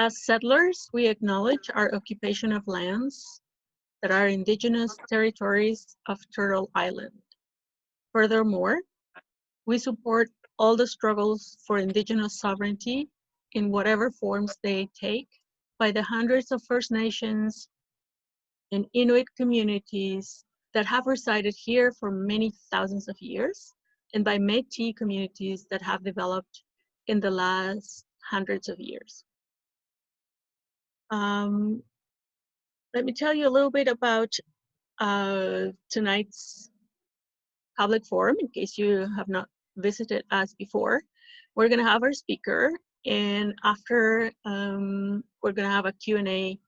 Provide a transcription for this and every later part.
As settlers, we acknowledge our occupation of lands that are indigenous territories of Turtle Island. Furthermore, we support all the struggles for indigenous sovereignty in whatever forms they take by the hundreds of First Nations and Inuit communities that have resided here for many thousands of years, and by Métis communities that have developed in the last hundreds of years. Let me tell you a little bit about tonight's public forum, in case you have not visited us before. We're gonna have our speaker, and after we're gonna have a Q&A,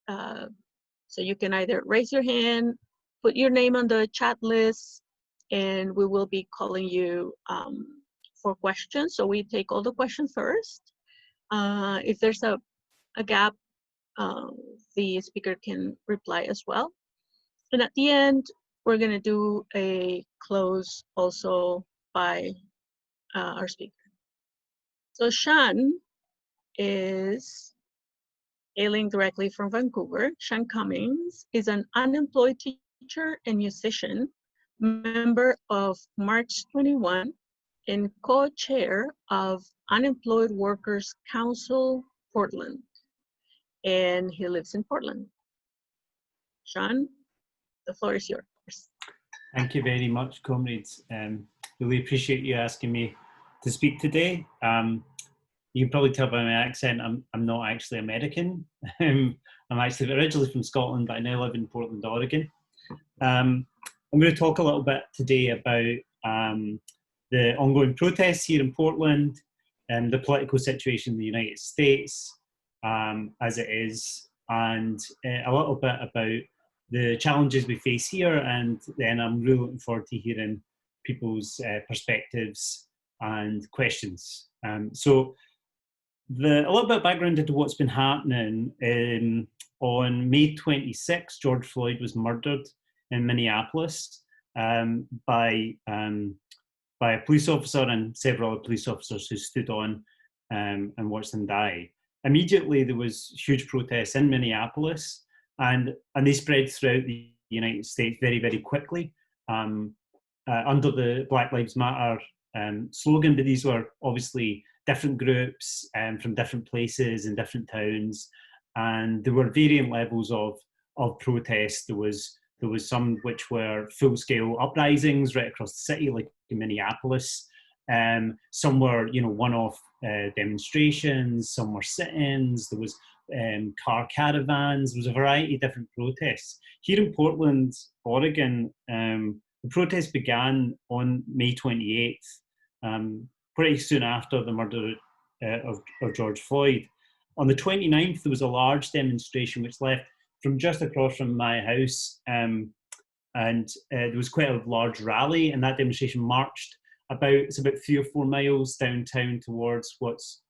so you can either raise your hand, put your name on the chat list, and we will be calling you for questions. So we take all the questions first. If there's a gap, the speaker can reply as well. And at the end, we're gonna do a close also by our speaker. So Sean is hailing directly from Vancouver. Sean Cummings is an unemployed teacher and musician, member of March 21, and co-chair of Unemployed Workers Council, Portland. And he lives in Portland. Sean, the floor is yours. Thank you very much, comrades. Really appreciate you asking me to speak today. You can probably tell by my accent, I'm not actually American. I'm actually originally from Scotland, but I now live in Portland, Oregon. I'm going to talk a little bit today about the ongoing protests here in Portland and the political situation in the United States as it is, and a little bit about the challenges we face here, and then I'm really looking forward to hearing people's perspectives and questions. So a little bit of background into what's been happening. On May 26, George Floyd was murdered in Minneapolis by a police officer and several other police officers who stood on and watched him die. Immediately there was huge protests in Minneapolis, and they spread throughout the United States very, very quickly under the Black Lives Matter slogan, but these were obviously different groups from different places and different towns, and there were varying levels of protest. There was some which were full-scale uprisings right across the city, like in Minneapolis. Some were, one-off demonstrations. Some were sit-ins. There was car caravans. There was a variety of different protests. Here in Portland, Oregon, the protests began on May 28th, pretty soon after the murder of George Floyd. On the 29th, there was a large demonstration which left from just across from my house, and there was quite a large rally, and that demonstration marched about 3 or 4 miles downtown towards what's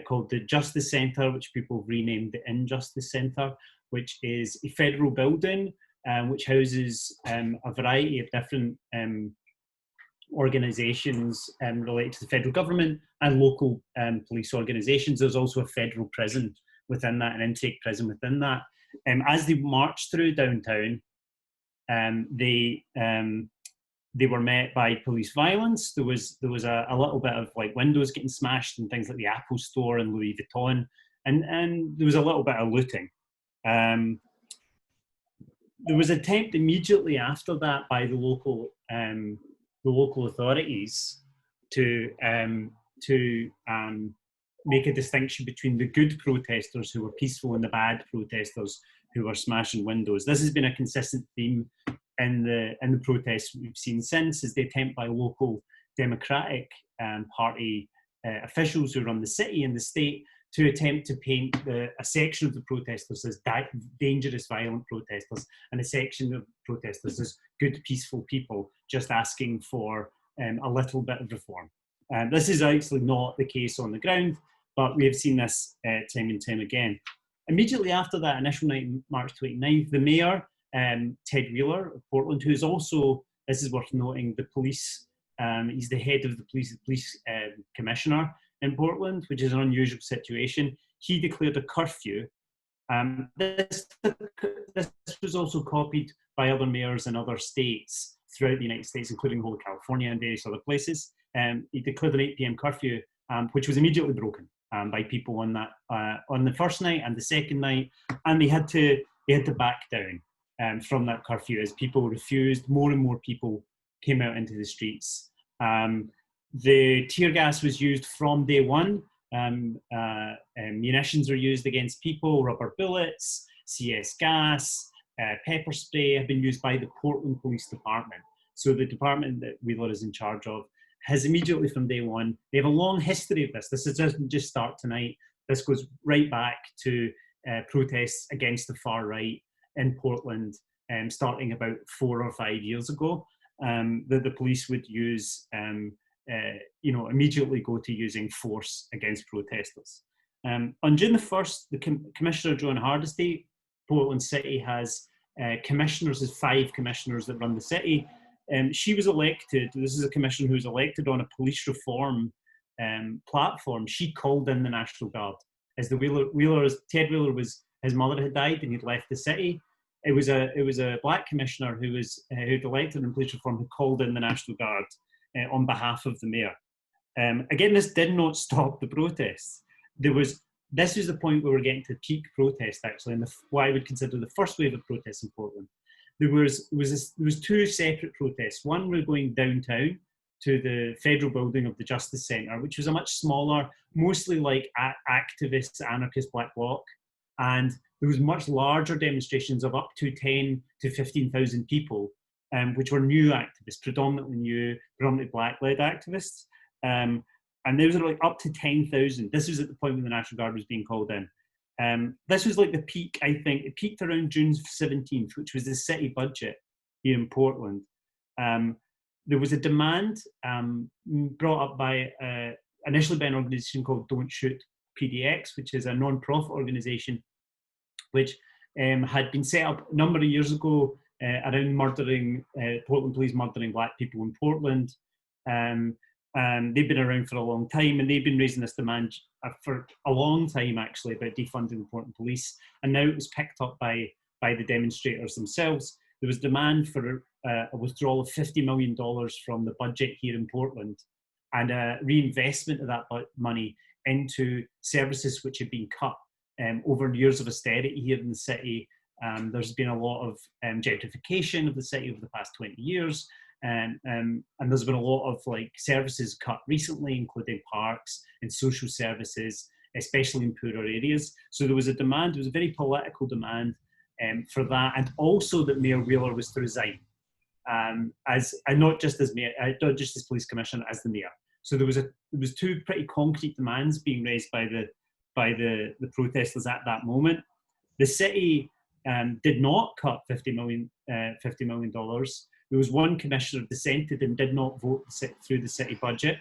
called the Justice Center, which people have renamed the Injustice Center, which is a federal building which houses a variety of different organisations related to the federal government and local police organisations. There's also a federal prison within that, an intake prison within that. As they marched through downtown, they were met by police violence. There was a little bit of like windows getting smashed and things like the Apple Store and Louis Vuitton, and there was a little bit of looting. There was an attempt immediately after that by the local authorities to make a distinction between the good protesters who were peaceful and the bad protesters who were smashing windows. This has been a consistent theme in the protests we've seen since, is the attempt by local Democratic Party officials who run the city and the state to attempt to paint a section of the protesters as dangerous, violent protesters, and a section of protesters as good, peaceful people just asking for a little bit of reform. This is actually not the case on the ground, but we have seen this time and time again. Immediately after that initial night, March 29th, the mayor, Ted Wheeler of Portland, who is also, this is worth noting, the police, he's the head of the police commissioner in Portland, which is an unusual situation. he declared a curfew. This was also copied by other mayors in other states throughout the United States, including whole California and various other places. He declared an 8 p.m. curfew, which was immediately broken by people on the first night and the second night, and they had to back down from that curfew as people refused. More and more people came out into the streets. The tear gas was used from day one. Munitions were used against people, rubber bullets, CS gas, pepper spray have been used by the Portland Police Department. So the department that Wheeler is in charge of has immediately from day one, they have a long history of this. This doesn't just start tonight. This goes right back to protests against the far right in Portland, starting about 4 or 5 years ago, that the police would use, immediately go to using force against protesters. On June the 1st, the Commissioner Joan Hardesty, Portland City has commissioners, there's 5 commissioners that run the city. She was elected, this is a commissioner who was elected on a police reform platform. She called in the National Guard. As Ted Wheeler his mother had died and he'd left the city. It was a black commissioner who'd elected in police reform who called in the National Guard on behalf of the mayor. Again, this did not stop the protests. This was the point where we're getting to peak protest, actually, and what I would consider the first wave of protests in Portland. There was 2 separate protests. One was going downtown to the federal building of the Justice Centre, which was a much smaller, mostly like activist, anarchist black bloc. And there was much larger demonstrations of up to 10 to 15,000 people, which were new activists, predominantly black-led activists. And those are like up to 10,000. This was at the point when the National Guard was being called in. This was like the peak, I think. It peaked around June 17th, which was the city budget here in Portland. There was a demand brought up initially by an organisation called Don't Shoot PDX, which is a non-profit organisation, which had been set up a number of years ago around Portland police murdering black people in Portland. They've been around for a long time, and they've been raising this demand for a long time, actually, about defunding the Portland police. And now it was picked up by the demonstrators themselves. There was demand for a withdrawal of $50 million from the budget here in Portland and a reinvestment of that money into services which had been cut over years of austerity here in the city. There's been a lot of gentrification of the city over the past 20 years. And there's been a lot of services cut recently, including parks and social services, especially in poorer areas. So there was a demand, there was a very political demand for that, and also that Mayor Wheeler was to resign, not just as police commissioner, as the mayor. So there was 2 pretty concrete demands being raised by the protesters at that moment. The city did not cut $50 million. There was one commissioner dissented and did not vote through the city budget.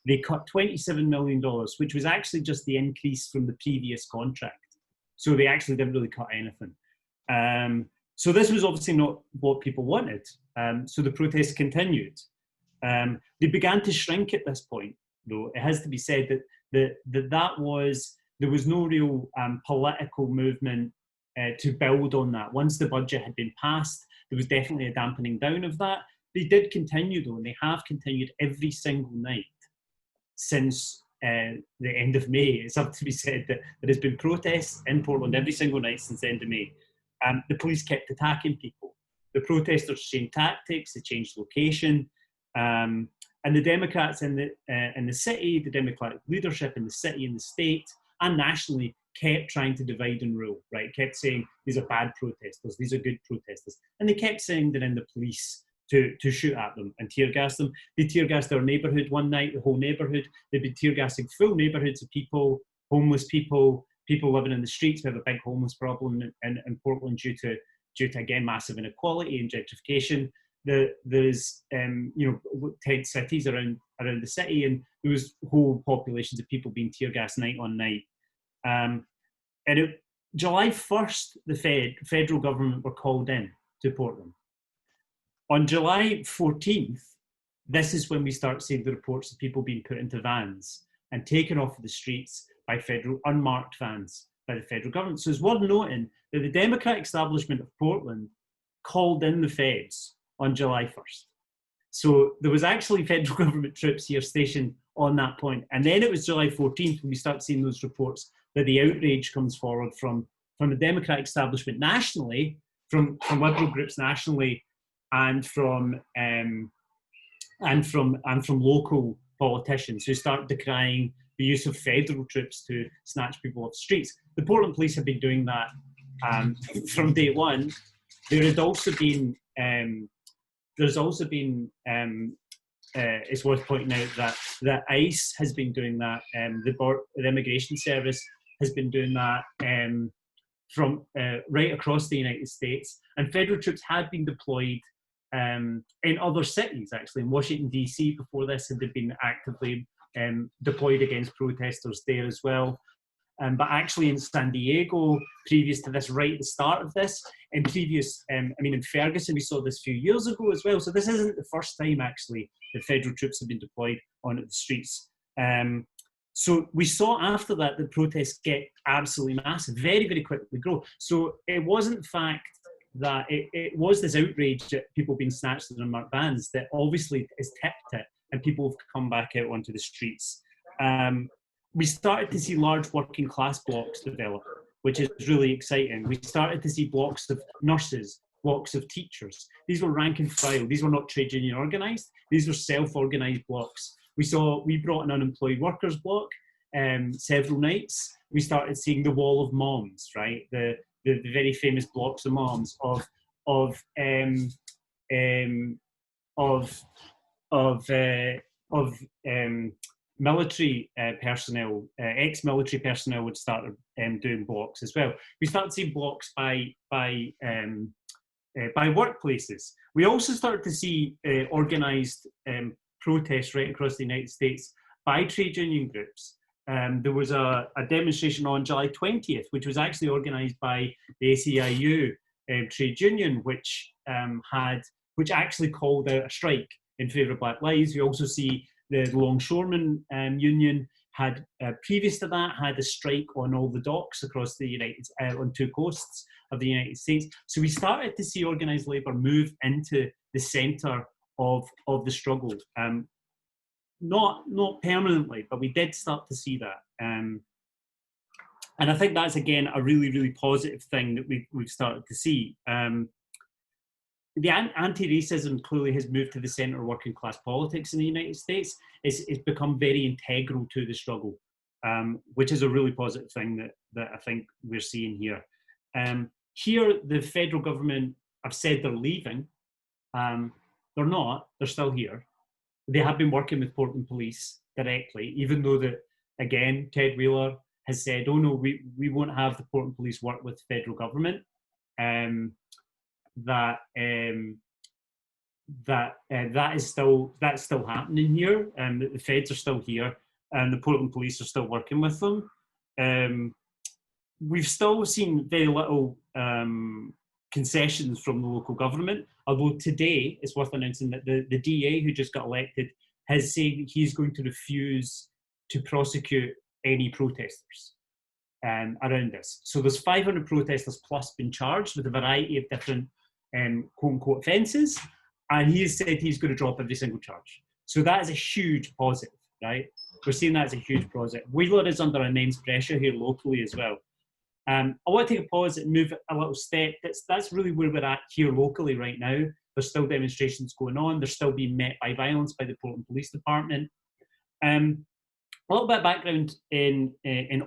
They cut $27 million, which was actually just the increase from the previous contract. So they actually didn't really cut anything. So this was obviously not what people wanted. So the protests continued. They began to shrink at this point, though. It has to be said that there was no real political movement to build on that. Once the budget had been passed, there was definitely a dampening down of that. They did continue, though, and they have continued every single night since the end of May. It's up to be said that there has been protests in Portland every single night since the end of May. The police kept attacking people. The protesters changed tactics, they changed location, and the Democrats in the city, the Democratic leadership in the city and the state and nationally kept trying to divide and rule, right? Kept saying these are bad protesters, these are good protesters. And they kept sending in the police to shoot at them and tear gas them. They tear gassed our neighbourhood one night, the whole neighbourhood. They'd been tear gassing full neighbourhoods of people, homeless people, people living in the streets. We have a big homeless problem in Portland due to again massive inequality and gentrification. There's 10 cities around the city, and there was whole populations of people being tear gassed night on night. July 1st, the federal government were called in to Portland. On July 14th, this is when we start seeing the reports of people being put into vans and taken off of the streets by unmarked vans by the federal government. So it's worth noting that the Democratic establishment of Portland called in the feds on July 1st. So there was actually federal government troops here stationed on that point. And then it was July 14th when we start seeing those reports that the outrage comes forward from the Democratic establishment nationally, from liberal groups nationally, and from local politicians who start decrying the use of federal troops to snatch people off the streets. The Portland police have been doing that from day one. There had also been it's worth pointing out that ICE has been doing that. The Immigration Service has been doing that from right across the United States, and federal troops had been deployed in other cities. Actually, in Washington D.C. before this had been actively deployed against protesters there as well. But actually in San Diego, previous to this, right at the start of this, in Ferguson, we saw this a few years ago as well. So this isn't the first time, actually, that federal troops have been deployed onto the streets. So we saw after that the protests get absolutely massive, very, very quickly grow. So it wasn't the fact that it was this outrage at people being snatched in unmarked vans that obviously has tipped it, and people have come back out onto the streets. We started to see large working class blocks develop, which is really exciting. We started to see blocks of nurses, blocks of teachers. These were rank and file. These were not trade union organised. These were self-organised blocks. We brought an unemployed workers block several nights. We started seeing the wall of moms, right? The very famous blocks of moms of military personnel, ex-military personnel would start doing blocks as well. We started seeing blocks by workplaces. We also started to see organised protests right across the United States by trade union groups. There was a demonstration on July 20th, which was actually organised by the ACIU trade union, which actually called out a strike in favour of Black Lives. We also see the Longshoremen Union had, previous to that, had a strike on all the docks across the on two coasts of the United States. So we started to see organised labour move into the centre of the struggle. Not permanently, but we did start to see that. And I think that's, again, a really, really positive thing that we've started to see. The anti-racism clearly has moved to the centre of working class politics in the United States. It's become very integral to the struggle, which is a really positive thing that I think we're seeing here. Here, the federal government have said they're leaving. They're not. They're still here. They have been working with Portland Police directly, even though that, again, Ted Wheeler has said, "Oh no, we won't have the Portland Police work with the federal government." That is still happening here, and the feds are still here, and the Portland Police are still working with them. We've still seen very little concessions from the local government, although today it's worth announcing that the DA who just got elected has said he's going to refuse to prosecute any protesters around this. So there's 500 protesters plus been charged with a variety of different quote-unquote offences, and he has said he's going to drop every single charge. So that is a huge positive, right? We're seeing that as a huge positive. Wheeler is under immense pressure here locally as well. I want to take a pause and move a little step. That's really where we're at here locally right now. There's still demonstrations going on. They're still being met by violence by the Portland Police Department. A little bit of background in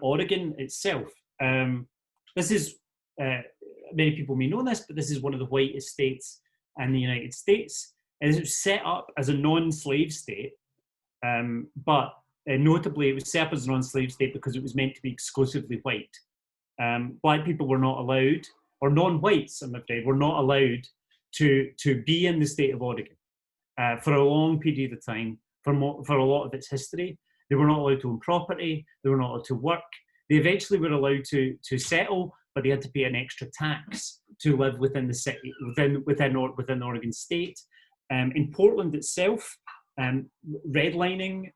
Oregon itself. This is, many people may know this, but this is one of the whitest states in the United States. It was set up as a non-slave state, but notably it was set up as a non-slave state because it was meant to be exclusively white. Black people were not allowed, or non-whites, I'm afraid, were not allowed to be in the state of Oregon for a long period of time, for a lot of its history. They were not allowed to own property, they were not allowed to work. They eventually were allowed to settle, but they had to pay an extra tax to live within the city, within Oregon State. In Portland itself, redlining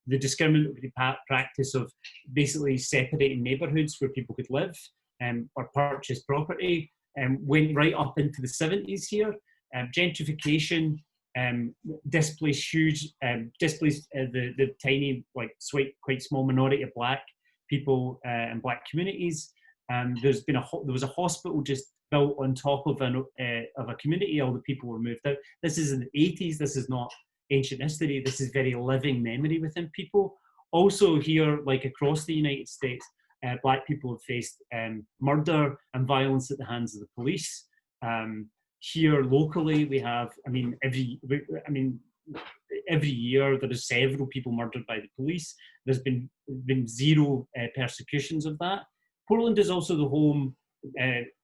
the discriminatory practice of basically separating neighbourhoods where people could live or purchase property went right up into the 70s here. Gentrification displaced the tiny, quite small minority of black people and black communities. There was a hospital just built on top of a community. All the people were moved out. This is in the 80s. This is not ancient history. This is very living memory within people. Also here, like across the United States, black people have faced murder and violence at the hands of the police. Here locally, we have, every year there are several people murdered by the police. There's been zero persecutions of that. Portland is also the home,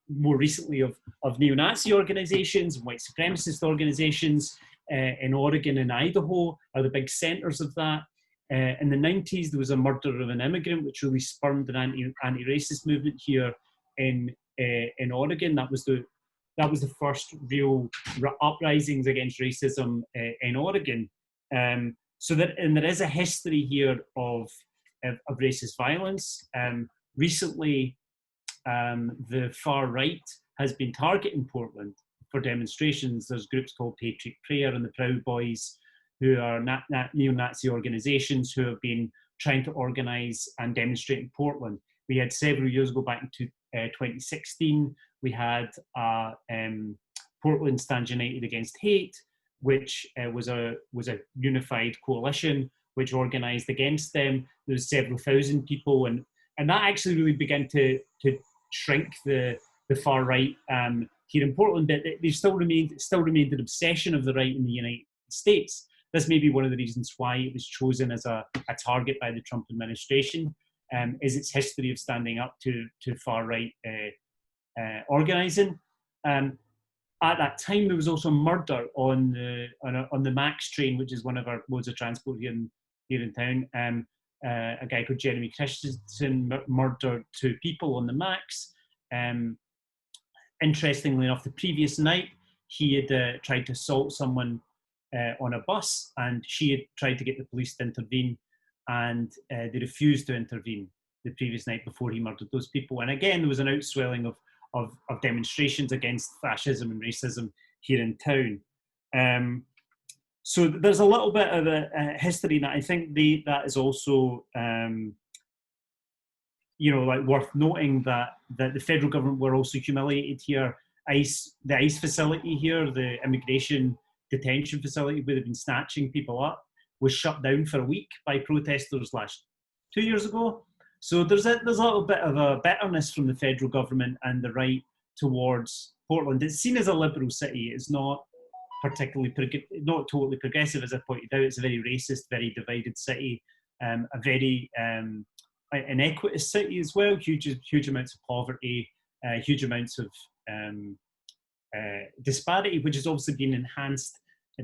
more recently, of neo-Nazi organizations and white supremacist organizations. In Oregon and Idaho are the big centers of that. In the 90s, there was a murder of an immigrant, which really spurred an anti-racist movement here in Oregon. That was the first real uprisings against racism in Oregon. So there is a history here of racist violence. Recently, the far right has been targeting Portland for demonstrations. There's groups called Patriot Prayer and the Proud Boys, who are neo-Nazi organizations who have been trying to organize and demonstrate in Portland. We had several years ago, back into 2016, we had Portland Stands United Against Hate, which was a unified coalition which organized against them. There was several thousand people, and that actually really began to shrink the far right here in Portland. But they still remained an obsession of the right in the United States. This may be one of the reasons why it was chosen as a target by the Trump administration, is its history of standing up to far right organizing. At that time, there was also murder on the Max train, which is one of our modes of transport here in town. A guy called Jeremy Christensen murdered 2 people on the Max. Interestingly enough, the previous night, he had tried to assault someone on a bus, and she had tried to get the police to intervene, and they refused to intervene the previous night before he murdered those people. And again, there was an outswelling of demonstrations against fascism and racism here in town. So there's a little bit of a history that I think that is also, worth noting, that the federal government were also humiliated here. The ICE facility here, the immigration detention facility where they've been snatching people up, was shut down for a week by protesters 2 years ago. So there's a little bit of a bitterness from the federal government and the right towards Portland. It's seen as a liberal city. It's not not totally progressive, as I pointed out. It's a very racist, very divided city, a very inequitous city as well. Huge amounts of poverty, huge amounts of disparity, which has obviously been enhanced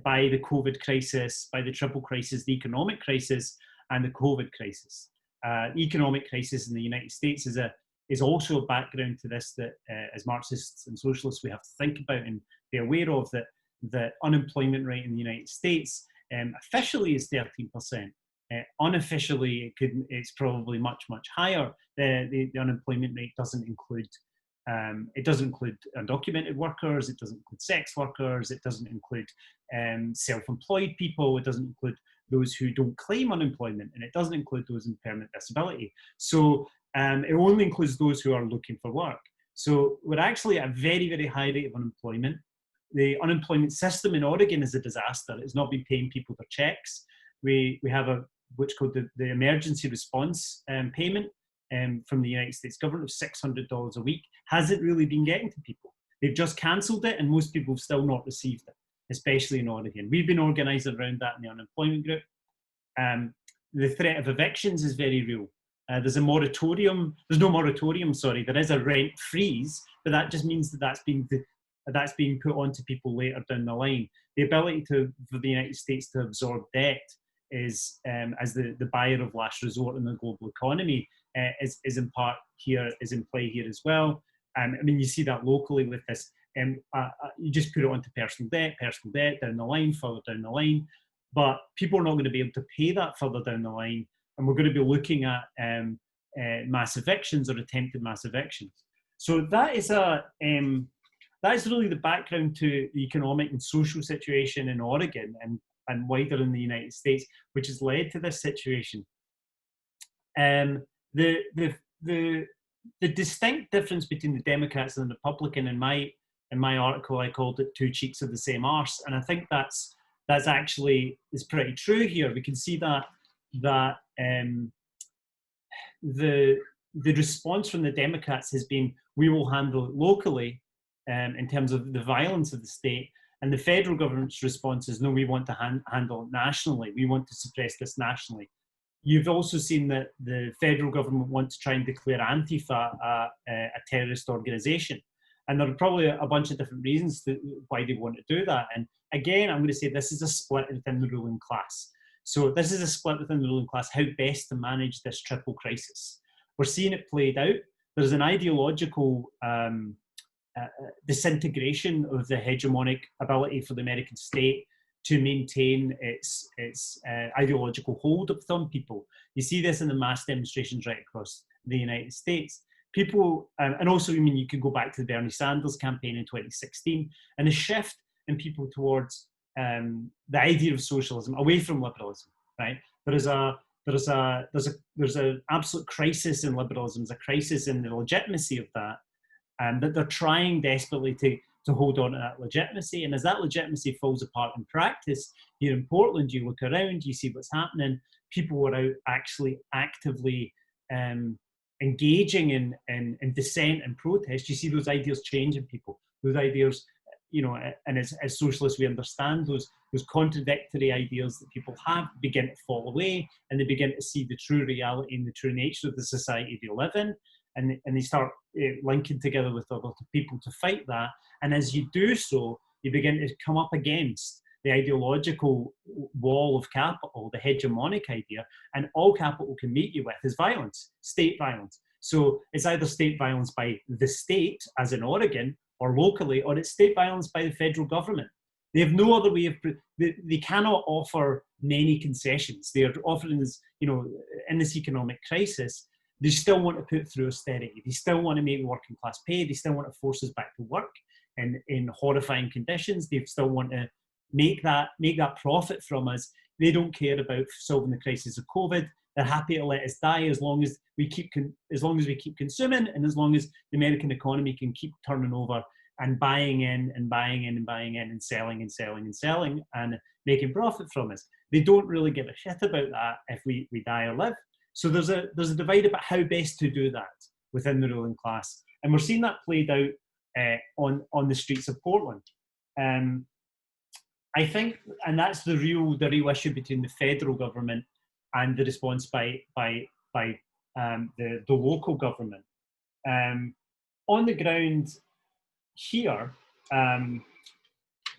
by the COVID crisis, by the triple crisis, the economic crisis, and the COVID crisis. The economic crisis in the United States is also a background to this that, as Marxists and socialists, we have to think about and be aware of. That the unemployment rate in the United States officially is 13%. Unofficially, it's probably much higher. The unemployment rate doesn't include undocumented workers. It doesn't include sex workers. It doesn't include self-employed people. It doesn't include those who don't claim unemployment, and it doesn't include those in permanent disability. So it only includes those who are looking for work. So we're actually at a very, very high rate of unemployment. The unemployment system in Oregon is a disaster. It's not been paying people their checks. We have what's called the emergency response payment from the United States government of $600 a week. Hasn't really been getting to people. They've just cancelled it, and most people have still not received it, especially in Oregon. We've been organising around that in the unemployment group. The threat of evictions is very real. There's a moratorium. There's no moratorium, sorry. There is a rent freeze, but that just means that's being put onto people later down the line. The ability for the United States to absorb debt is, as the buyer of last resort in the global economy, is in part here, is in play here as well. You see that locally with this. You just put it onto personal debt down the line, further down the line. but people are not going to be able to pay that further down the line, and we're going to be looking at mass evictions or attempted mass evictions. So that is really the background to the economic and social situation in Oregon and wider in the United States, which has led to this situation. The distinct difference between the Democrats and the Republican, in my article, I called it two cheeks of the same arse, and I think that's actually is pretty true here. We can see that the response from the Democrats has been, we will handle it locally in terms of the violence of the state, and the federal government's response is, no, we want to handle it nationally. We want to suppress this nationally. You've also seen that the federal government wants to try and declare Antifa a terrorist organization. And there are probably a bunch of different reasons why they want to do that. And again, I'm going to say this is a split within the ruling class. So this is a split within the ruling class, how best to manage this triple crisis. We're seeing it played out. There's an ideological disintegration of the hegemonic ability for the American state to maintain its ideological hold upon people. You see this in the mass demonstrations right across the United States. People, and also, I mean, you could go back to the Bernie Sanders campaign in 2016, and a shift in people towards the idea of socialism away from liberalism. Right? There's an absolute crisis in liberalism. There's a crisis in the legitimacy of that, and that they're trying desperately to hold on to that legitimacy. And as that legitimacy falls apart in practice, here in Portland, you look around, you see what's happening. People are out actually actively engaging in dissent and protest. You see those ideas changing people. Those ideas, you know, and as socialists, we understand those contradictory ideas that people have begin to fall away, and they begin to see the true reality and the true nature of the society they live in. And they start linking together with other people to fight that. And as you do so, you begin to come up against the ideological wall of capital, the hegemonic idea, and all capital can meet you with is violence, state violence. So it's either state violence by the state, as in Oregon, or locally, or it's state violence by the federal government. They have no other way of, they cannot offer many concessions. They are offering this, you know, in this economic crisis, they still want to put through austerity. They still want to make the working class pay. They still want to force us back to work in horrifying conditions. They still want to make that profit from us. They don't care about solving the crisis of COVID. They're happy to let us die as long as we keep consuming, and as long as the American economy can keep turning over and buying in and buying in and buying in and selling and selling and selling and making profit from us. They don't really give a shit about that if we die or live. So there's a divide about how best to do that within the ruling class, and we're seeing that played out on the streets of Portland. I think, and that's the real issue between the federal government and the response by the local government. On the ground here,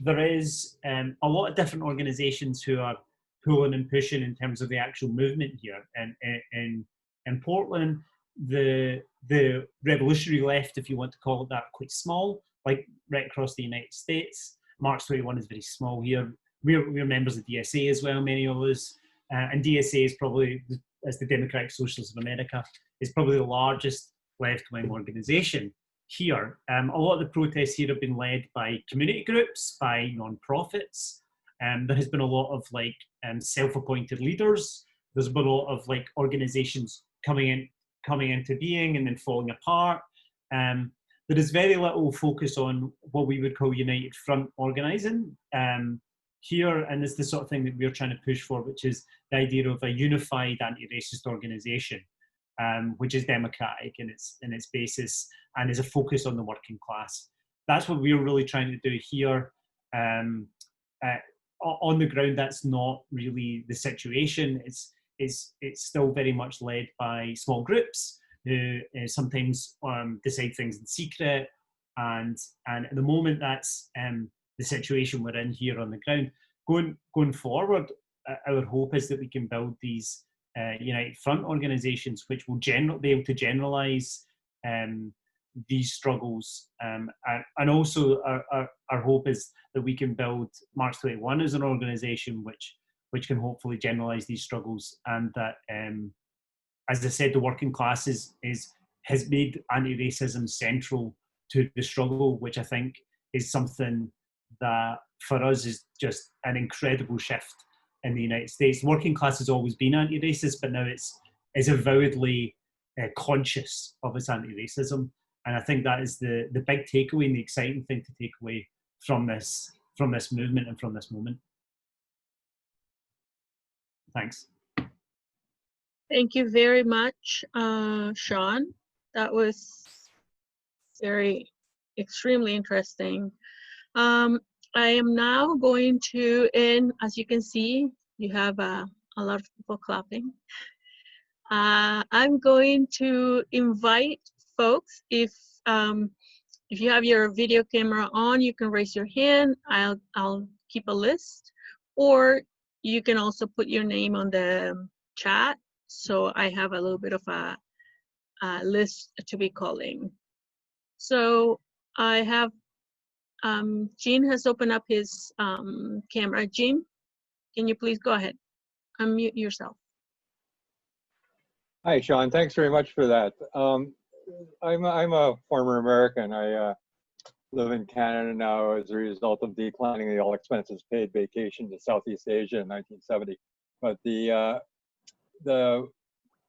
there is a lot of different organisations who are pulling and pushing in terms of the actual movement here. And in Portland, the revolutionary left, if you want to call it that, quite small, like right across the United States. March 21 is very small here. We're members of DSA as well, many of us. And DSA is probably, as the Democratic Socialists of America, is probably the largest left-wing organisation here. A lot of the protests here have been led by community groups, by non-profits. There has been a lot of self-appointed leaders. There's been a lot of organisations coming into being and then falling apart. There is very little focus on what we would call united front organising here, and it's the sort of thing that we're trying to push for, which is the idea of a unified anti-racist organisation, which is democratic in its basis and is a focus on the working class. That's what we're really trying to do here. On the ground, that's not really the situation. It's still very much led by small groups who sometimes decide things in secret, and at the moment that's the situation we're in here on the ground. Going forward, our hope is that we can build these united front organisations which will be able to generalise these struggles, and also our hope is that we can build March 21 as an organisation which which can hopefully generalize these struggles. And that, as I said, the working class has made anti-racism central to the struggle, which I think is something that for us is just an incredible shift in the United States. The working class has always been anti-racist, but now it's avowedly conscious of its anti-racism. And I think that is the big takeaway and the exciting thing to take away from this movement and from this moment. Thanks. Thank you very much, Sean. That was extremely interesting. I am now going to, and as you can see, you have a lot of people clapping. I'm going to invite folks, if you have your video camera on, you can raise your hand. I'll keep a list, or you can also put your name on the chat, so I have a little bit of a list to be calling. So I have Gene has opened up his camera. Gene, can you please go ahead, unmute yourself. Hi, Sean. Thanks very much for that. I'm a former American. I live in Canada now as a result of declining the all expenses paid vacation to Southeast Asia in 1970. But the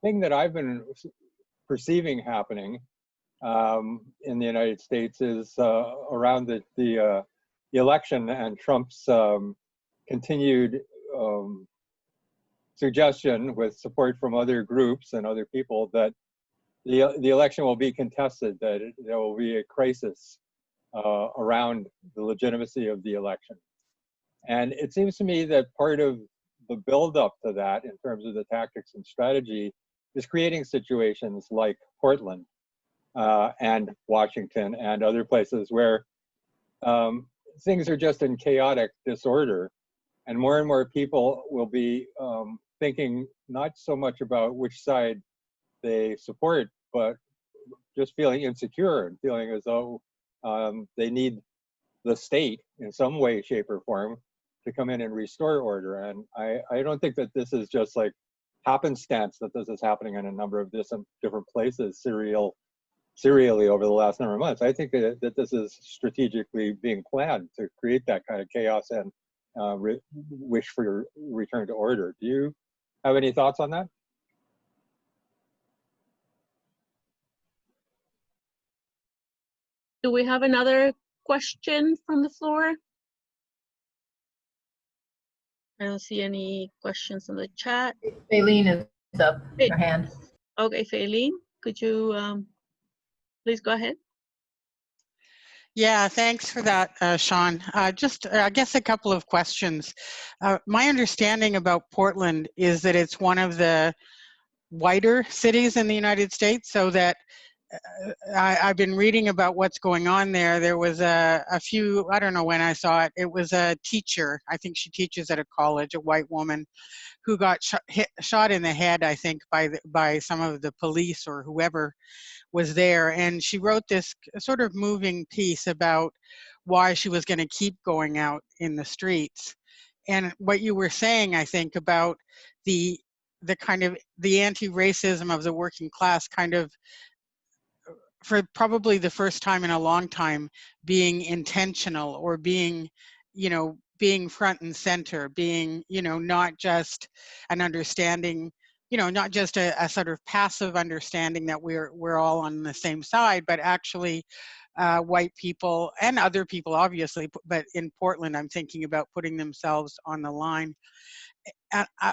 thing that I've been perceiving happening in the United States is around the election and Trump's continued suggestion with support from other groups and other people that the election will be contested, that there will be a crisis around the legitimacy of the election. And it seems to me that part of the buildup to that in terms of the tactics and strategy is creating situations like Portland and Washington and other places where things are just in chaotic disorder, and more people will be thinking not so much about which side they support, but just feeling insecure and feeling as though they need the state in some way, shape, or form to come in and restore order. And I don't think that this is just like happenstance that this is happening in a number of different places serially over the last number of months. I think that this is strategically being planned to create that kind of chaos and wish for return to order. Do you have any thoughts on that? Do we have another question from the floor? I don't see any questions in the chat. Faylene is up, her hand. Okay, Faylene, could you please go ahead? Yeah, thanks for that, Sean. Just, I guess, a couple of questions. My understanding about Portland is that it's one of the whiter cities in the United States, so that I've been reading about what's going on there. There was a few, I don't know when I saw it, it was a teacher, I think she teaches at a college, a white woman, who got shot in the head, I think, by some of the police or whoever was there. And she wrote this sort of moving piece about why she was going to keep going out in the streets. And what you were saying, I think, about the kind of the anti-racism of the working class kind of, for probably the first time in a long time, being intentional, or being, you know, being front and center, being, you know, not just an understanding, you know, not just a sort of passive understanding that we're all on the same side, but actually white people and other people, obviously, but in Portland, I'm thinking about putting themselves on the line.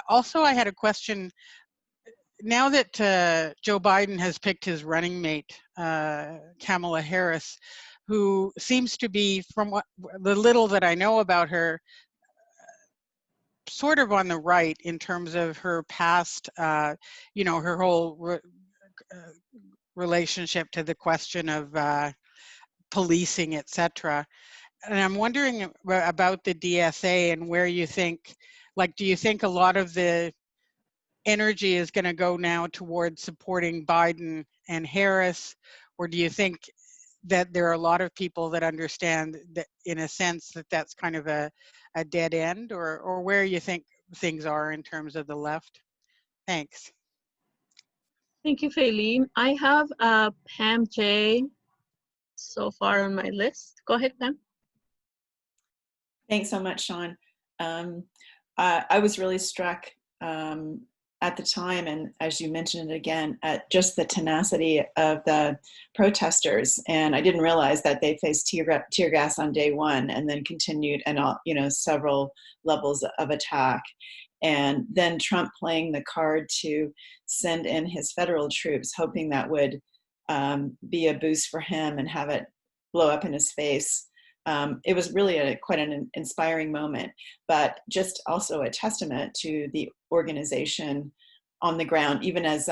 Also, I had a question. Now that Joe Biden has picked his running mate, Kamala Harris, who seems to be, from what the little that I know about her, sort of on the right in terms of her past, you know, her whole relationship to the question of policing, etc. And I'm wondering about the DSA and where you think, like, do you think a lot of the energy is going to go now towards supporting Biden and Harris, or do you think that there are a lot of people that understand that, in a sense, that that's kind of a dead end, or where you think things are in terms of the left. Thanks. Thank you, Faylene. I have Pam J so far on my list. Go ahead, Pam. Thanks so much, Sean. I was really struck at the time, and as you mentioned it again, at just the tenacity of the protesters. And I didn't realize that they faced tear gas on day one, and then continued, and several levels of attack. And then Trump playing the card to send in his federal troops, hoping that would be a boost for him and have it blow up in his face. It was really quite an inspiring moment, but just also a testament to the organization on the ground, even as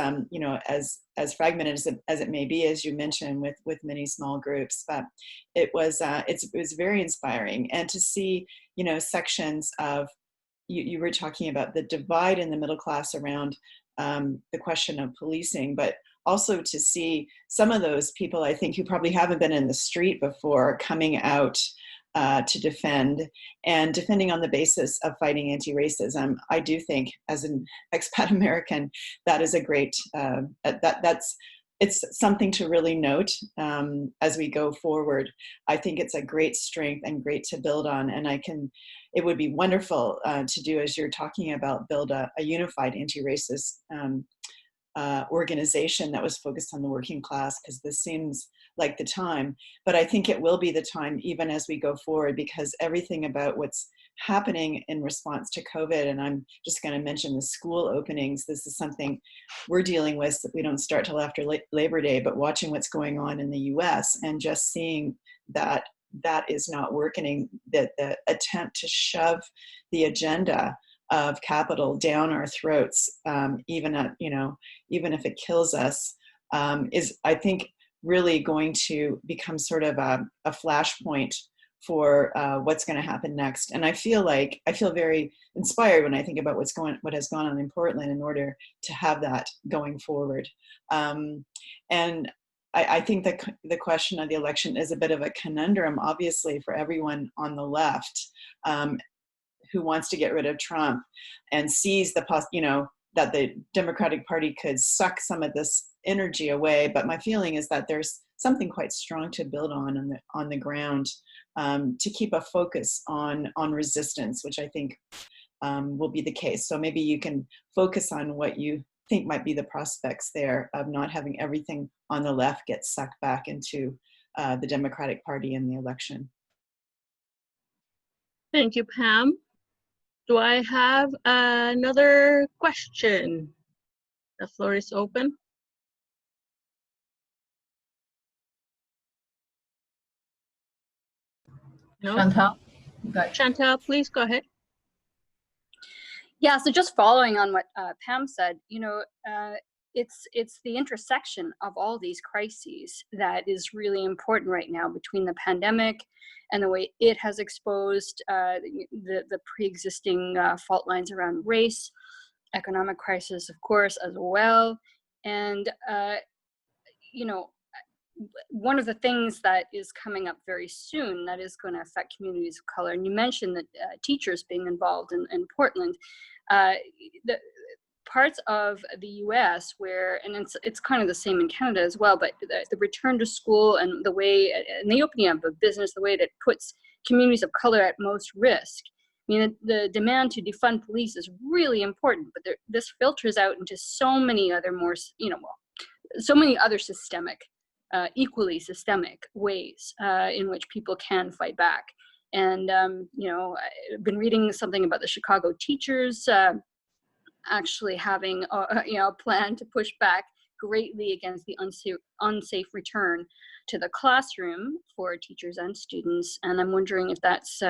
as fragmented as it may be, as you mentioned, with many small groups. But it was very inspiring, and to see sections of you were talking about the divide in the middle class around the question of policing, but also to see some of those people, I think, who probably haven't been in the street before, coming out to defending on the basis of fighting anti-racism. I do think, as an expat American, that is a great, it's something to really note as we go forward. I think it's a great strength and great to build on, and it would be wonderful to do, as you're talking about, build a unified anti-racist organization that was focused on the working class, because this seems like the time. But I think it will be the time even as we go forward, because everything about what's happening in response to COVID, and I'm just going to mention the school openings, this is something we're dealing with. We don't start till after Labor Day, but watching what's going on in the US and just seeing that is not working, that the attempt to shove the agenda of capital down our throats, even if it kills us, is, I think, really going to become sort of a flashpoint for what's going to happen next. And I feel very inspired when I think about what has gone on in Portland, in order to have that going forward. And I think that the question of the election is a bit of a conundrum, obviously, for everyone on the left, who wants to get rid of Trump and sees that the Democratic Party could suck some of this energy away. But my feeling is that there's something quite strong to build on the ground, to keep a focus on resistance, which I think will be the case. So maybe you can focus on what you think might be the prospects there of not having everything on the left get sucked back into the Democratic Party in the election. Thank you, Pam. Do I have another question? The floor is open. No? Chantal? Chantal, please go ahead. Yeah, so just following on what Pam said, it's the intersection of all these crises that is really important right now, between the pandemic and the way it has exposed the pre-existing fault lines around race, economic crisis, of course, as well. And, one of the things that is coming up very soon that is going to affect communities of color, and you mentioned that teachers being involved in Portland, the parts of the U.S. where, and it's kind of the same in Canada as well, but the return to school and the way, and the opening up of business, the way that it puts communities of color at most risk. I mean, the demand to defund police is really important, but this filters out into so many other so many other equally systemic ways in which people can fight back. And, I've been reading something about the Chicago teachers actually having a plan to push back greatly against the unsafe return to the classroom for teachers and students. And I'm wondering if that's,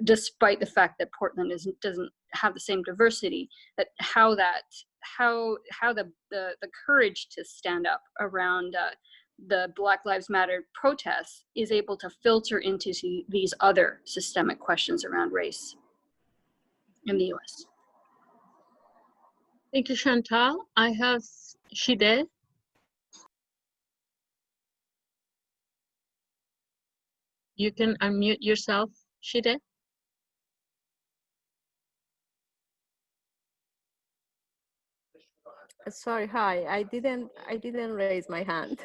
despite the fact that Portland doesn't have the same diversity, that how the courage to stand up around the Black Lives Matter protests is able to filter into these other systemic questions around race in the US. Thank you, Chantal. I have Shide. You can unmute yourself, Shide. Sorry, hi. I didn't raise my hand.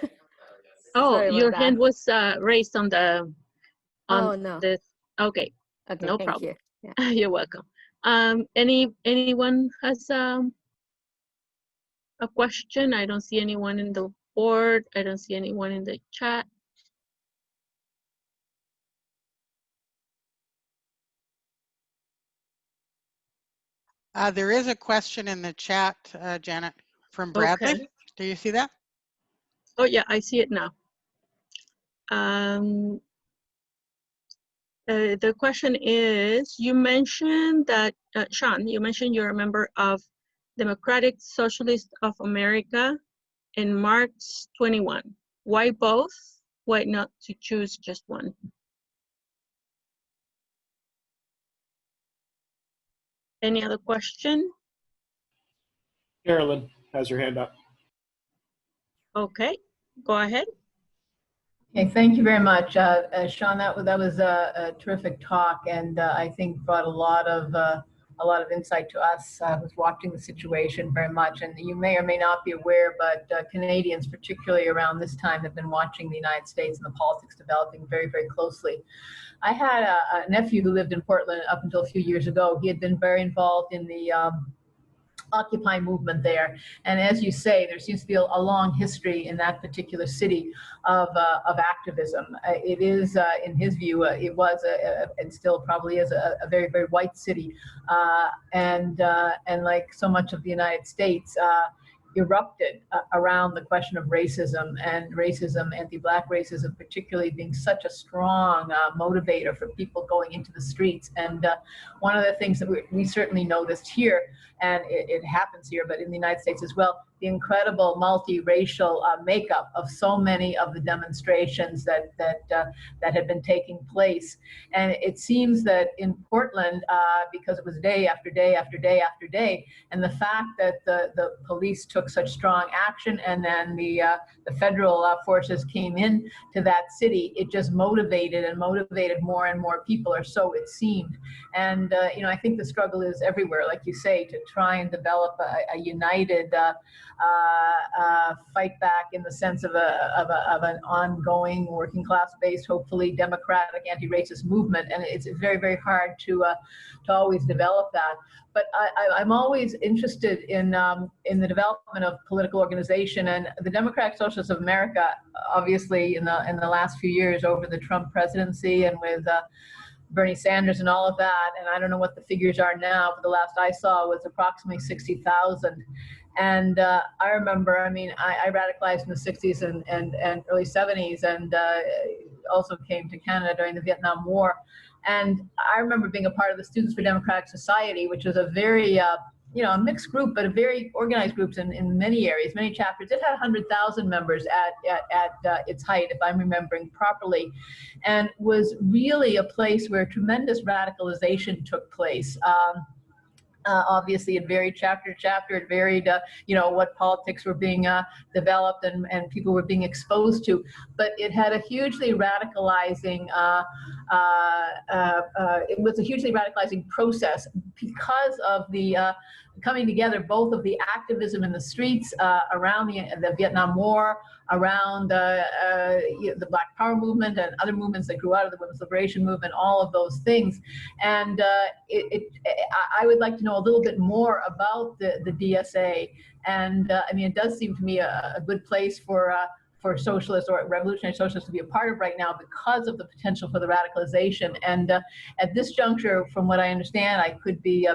Oh, Sorry about your that. hand was raised on the Oh no. Okay, Okay, no thank problem. you. Yeah. You're welcome. Anyone has a question? I don't see anyone in the board. I don't see anyone in the chat. There is a question in the chat, Janet, from Bradley. Okay. Do you see that? Oh yeah, I see it now. The question is, you mentioned that, Sean, you mentioned you're a member of Democratic Socialist of America in March 21. Why both? Why not to choose just one? Any other question? Carolyn has her hand up. Okay, go ahead. Okay, thank you very much, Sean. That was a terrific talk, and I think brought a lot of insight to us who's watching the situation very much. And you may or may not be aware, but Canadians, particularly around this time, have been watching the United States and the politics developing very, very closely. I had a nephew who lived in Portland up until a few years ago. He had been very involved in the Occupy movement there, and as you say, there seems to be a long history in that particular city of activism. It is, in his view, it was and still probably is a very, very white city, and like so much of the United States, erupted around the question of racism, anti-Black racism, particularly being such a strong motivator for people going into the streets. And one of the things that we certainly noticed here, and it happens here, but in the United States as well, the incredible multiracial makeup of so many of the demonstrations that had been taking place. And it seems that in Portland, because it was day after day after day after day, and the fact that the police took such strong action, and then the federal forces came in to that city, it just motivated more and more people, or so it seemed. And I think the struggle is everywhere, like you say, to try and develop a united fight back in the sense of an ongoing working class based, hopefully democratic, anti-racist movement. And it's very, very hard to always develop that. But I'm always interested in the development of political organization, and the Democratic Socialists of America, obviously in the last few years over the Trump presidency and with Bernie Sanders and all of that, and I don't know what the figures are now, but the last I saw was approximately 60,000. And I remember, I radicalized in the 60s and early 70s, and also came to Canada during the Vietnam War. And I remember being a part of the Students for Democratic Society, which was a very, a mixed group, but a very organized group in many areas, many chapters. It had 100,000 members at its height, if I'm remembering properly, and was really a place where tremendous radicalization took place. Obviously, it varied chapter to chapter. It varied, what politics were being developed and people were being exposed to. But it had a hugely radicalizing. It was a hugely radicalizing process because of the coming together, both of the activism in the streets around the Vietnam War, around the Black Power movement and other movements that grew out of the Women's Liberation Movement, all of those things. And I would like to know a little bit more about the DSA. And it does seem to me a good place for socialists or revolutionary socialists to be a part of right now because of the potential for the radicalization. And at this juncture, from what I understand, I could be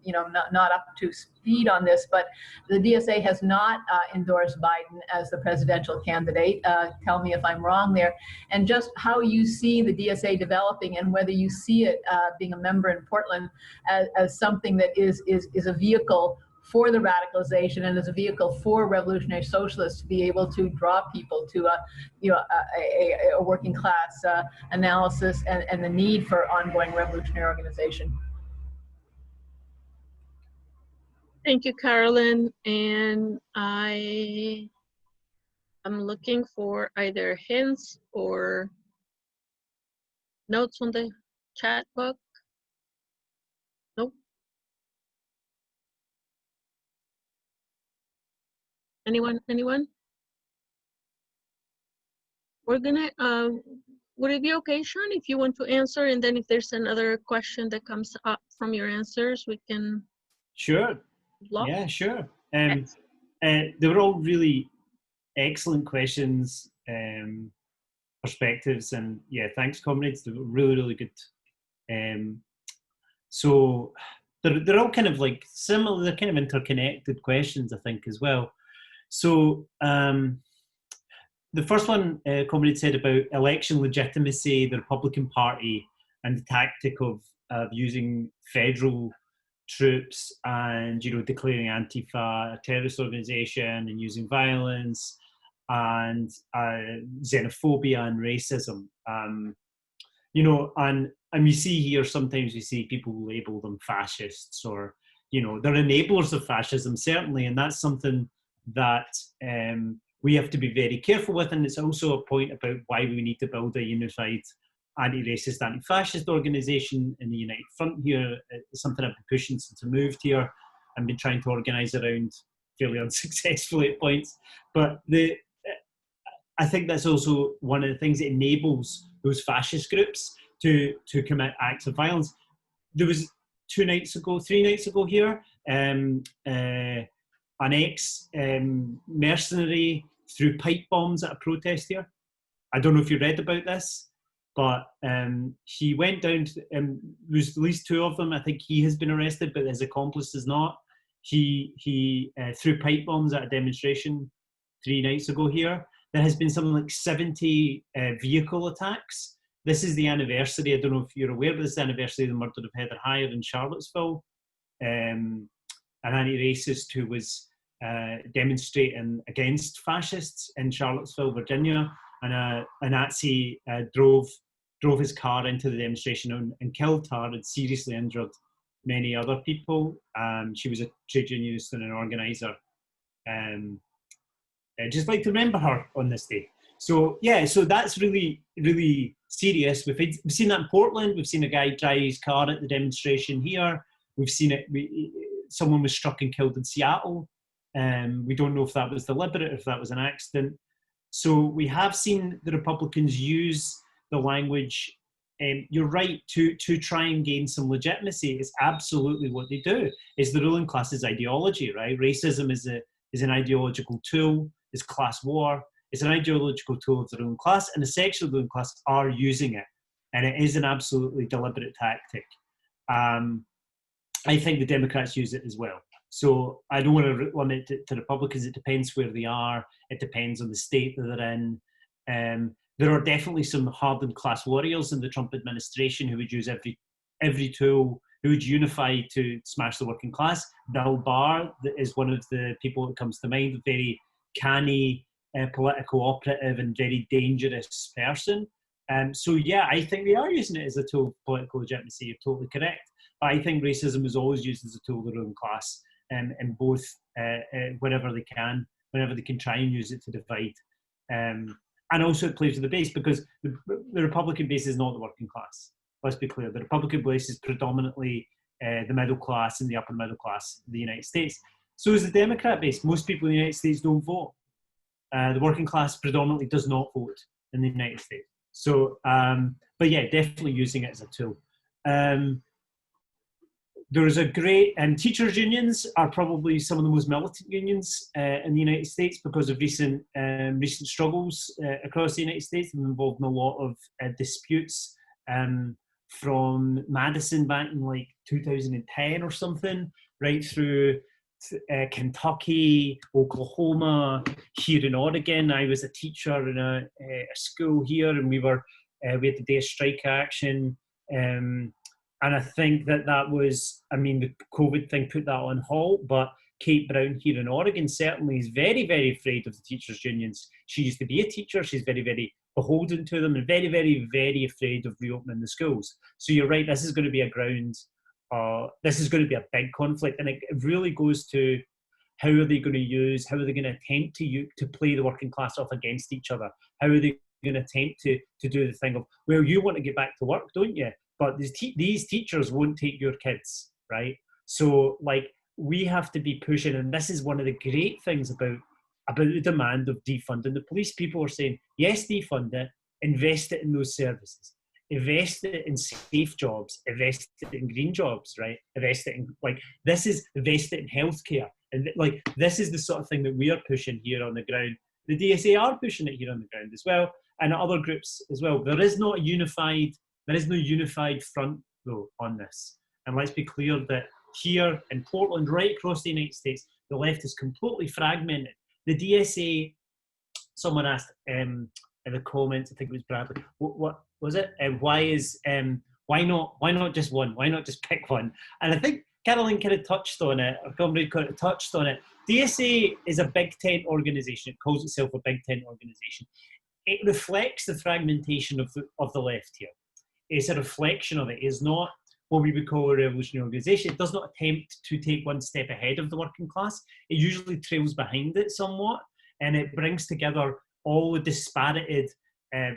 not up to speed on this, but the DSA has not endorsed Biden as the presidential candidate. Tell me if I'm wrong there. And just how you see the DSA developing, and whether you see it being a member in Portland as something that is a vehicle for the radicalization and as a vehicle for revolutionary socialists to be able to draw people to a working class analysis and the need for ongoing revolutionary organization. Thank you, Carolyn. And I am looking for either hints or notes on the chat book. Nope. Anyone? We're gonna, would it be okay, Sean, if you want to answer, and then if there's another question that comes up from your answers, we can Sure. block? Yeah, sure. Excellent. They were all really excellent questions, perspectives, and yeah, thanks, comrades. They were really, really good. So they're all kind of like similar, they're kind of interconnected questions, I think, as well. So the first one, comrade said about election legitimacy, the Republican Party, and the tactic of using federal troops and, you know, declaring Antifa a terrorist organization and using violence and xenophobia and racism. You know, and we see here, sometimes we see people label them fascists, or, you know, they're enablers of fascism, certainly, and that's something that we have to be very careful with, and it's also a point about why we need to build a unified anti-racist, anti-fascist organisation in the United Front here. It's something I've been pushing since I moved here and been trying to organise around fairly unsuccessfully at points. But I think that's also one of the things that enables those fascist groups to commit acts of violence. There was 3 nights ago here, an ex-mercenary threw pipe bombs at a protest here. I don't know if you read about this, but he went down to, there's at least 2 of them. I think he has been arrested, but his accomplice is not. He threw pipe bombs at a demonstration 3 nights ago here. There has been something like 70 vehicle attacks. This is the anniversary, I don't know if you're aware, but this is the anniversary of the murder of Heather Heyer in Charlottesville, an anti-racist who was demonstrating against fascists in Charlottesville, Virginia, and a Nazi drove his car into the demonstration and killed her and seriously injured many other people. She was a trade unionist and an organizer. I'd just like to remember her on this day. So yeah, so that's really, really serious. We've seen that in Portland. We've seen a guy drive his car at the demonstration here. We've seen it. Someone was struck and killed in Seattle. We don't know if that was deliberate, if that was an accident. So we have seen the Republicans use the language. You're right, to try and gain some legitimacy. It's absolutely what they do. It's the ruling class's ideology, right? Racism is an ideological tool. It's class war. It's an ideological tool of the ruling class, and the sexual ruling class are using it, and it is an absolutely deliberate tactic. I think the Democrats use it as well. So I don't want to limit it to Republicans. It depends where they are. It depends on the state that they're in. There are definitely some hardened class warriors in the Trump administration who would use every tool, who would unify to smash the working class. Bill Barr is one of the people that comes to mind, a very canny political operative and very dangerous person. So yeah, I think they are using it as a tool of political legitimacy. You're totally correct. But I think racism is always used as a tool of the ruling class, in both whenever they can try and use it to divide. And also it plays to the base, because the Republican base is not the working class. Let's be clear. The Republican base is predominantly the middle class and the upper middle class of the United States. So is the Democrat base. Most people in the United States don't vote. The working class predominantly does not vote in the United States. So, but yeah, definitely using it as a tool. There's a great, and teachers' unions are probably some of the most militant unions in the United States because of recent struggles across the United States. They've involved in a lot of disputes from Madison back in like 2010 or something, right through Kentucky, Oklahoma, here in Oregon. I was a teacher in a school here, and we had the day of strike action. And I think that was, I mean, the COVID thing put that on halt, but Kate Brown here in Oregon certainly is very, very afraid of the teachers' unions. She used to be a teacher. She's very, very beholden to them and very, very, very afraid of reopening the schools. So you're right, this is going to be this is going to be a big conflict, and it really goes to how are they going to attempt to play the working class off against each other? How are they going to attempt to do the thing of, well, you want to get back to work, don't you? But these teachers won't take your kids, right? So like we have to be pushing, and this is one of the great things about about the demand of defunding the police. People are saying, yes, defund it, invest it in those services, invest it in safe jobs, invest it in green jobs, right? Invest it in, this is invest it in healthcare. And this is the sort of thing that we are pushing here on the ground. The DSA are pushing it here on the ground as well, and other groups as well. There is no unified front though on this. And let's be clear that here in Portland, right across the United States, the left is completely fragmented. The DSA, someone asked in the comments, I think it was Bradley, what was it? Why not just one? Why not just pick one? And I think Caroline kind of touched on it, or comrade kind of touched on it. DSA is a Big Tent organisation. It calls itself a Big Tent organisation. It reflects the fragmentation of the left here. It's a reflection of it. It's not what we would call a revolutionary organisation. It does not attempt to take one step ahead of the working class. It usually trails behind it somewhat, and it brings together all the disparated,